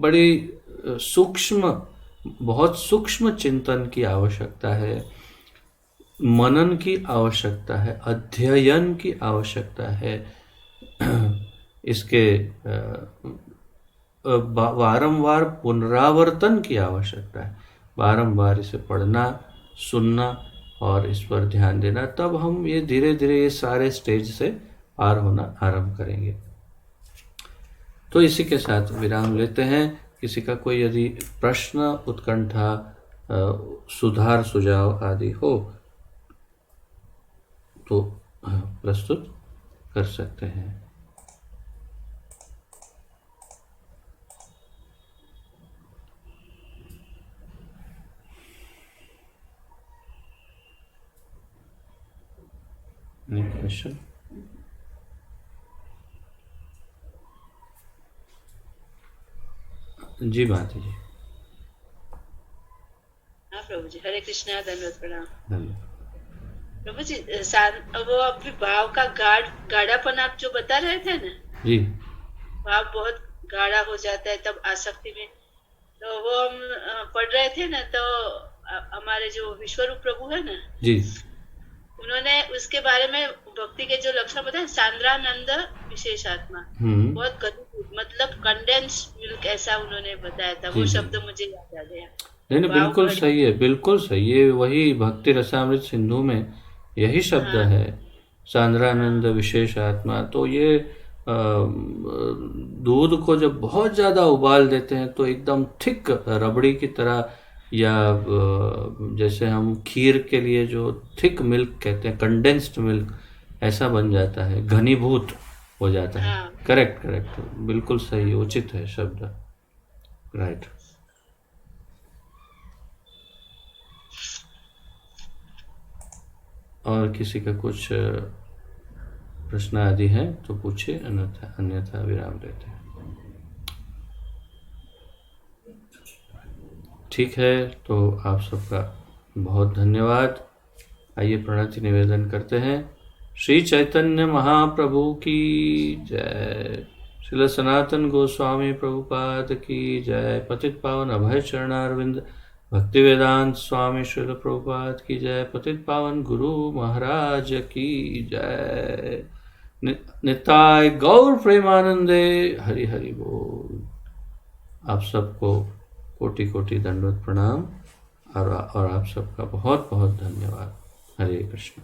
बड़ी बहुत सूक्ष्म चिंतन की आवश्यकता है, मनन की आवश्यकता है, अध्ययन की आवश्यकता है। इसके बारंबार पुनरावर्तन की आवश्यकता है, बारंबार इसे पढ़ना, सुनना और इस पर ध्यान देना, तब हम ये धीरे धीरे ये सारे स्टेज से पार होना आरंभ करेंगे। तो इसी के साथ विराम लेते हैं। किसी का कोई यदि प्रश्न, उत्कंठा, सुधार, सुझाव आदि हो तो प्रस्तुत कर सकते हैं। Any question? जी भाती जी। हाँ प्रभु जी, हरे कृष्णा, धन्यवाद, प्रणाम। धन्यवाद प्रभु जी, वो अपने भाव का गाढ़ापन आप जो बता रहे थे ना जी, भाव बहुत गाढ़ा हो जाता है तब आसक्ति में, तो वो हम पढ़ रहे थे ना, तो हमारे जो विश्वरूप प्रभु है ना जी, उन्होंने उसके बारे में भक्ति के जो लक्षण बताए, सांद्रानंद विशेष आत्मा, बहुत मतलब कंडेंस्ड मिल्क, ऐसा उन्होंने बताया था। वो शब्द मुझे याद आ गया। नहीं, बिल्कुल सही है, बिल्कुल सही। ये वही भक्ति रसामृत सिंधु में यही शब्द है, सांद्रानंद विशेष आत्मा। तो ये दूध को जब बहुत ज्यादा उबाल देते हैं तो एकदम थिक रबड़ी की तरह, या जैसे हम खीर के लिए जो थिक मिल्क कहते हैं, कंडेंस्ड मिल्क, ऐसा बन जाता है, घनीभूत हो जाता है। करेक्ट, बिल्कुल सही, उचित है शब्द, राइट। और किसी का कुछ प्रश्न आदि है तो पूछिए, अन्यथा विराम देते हैं। ठीक है, तो आप सबका बहुत धन्यवाद। आइए प्रणति निवेदन करते हैं। श्री चैतन्य महाप्रभु की जय, श्रील सनातन गोस्वामी प्रभुपाद की जय, पतित पावन अभय चरणारविंद भक्ति वेदांत स्वामी श्रील प्रभुपाद की जय, पतित पावन गुरु महाराज की जय। निताय गौर प्रेमानंदे, हरि हरि बोल। आप सबको कोटि कोटि दंडवत प्रणाम और आप सबका बहुत बहुत धन्यवाद। हरे कृष्ण।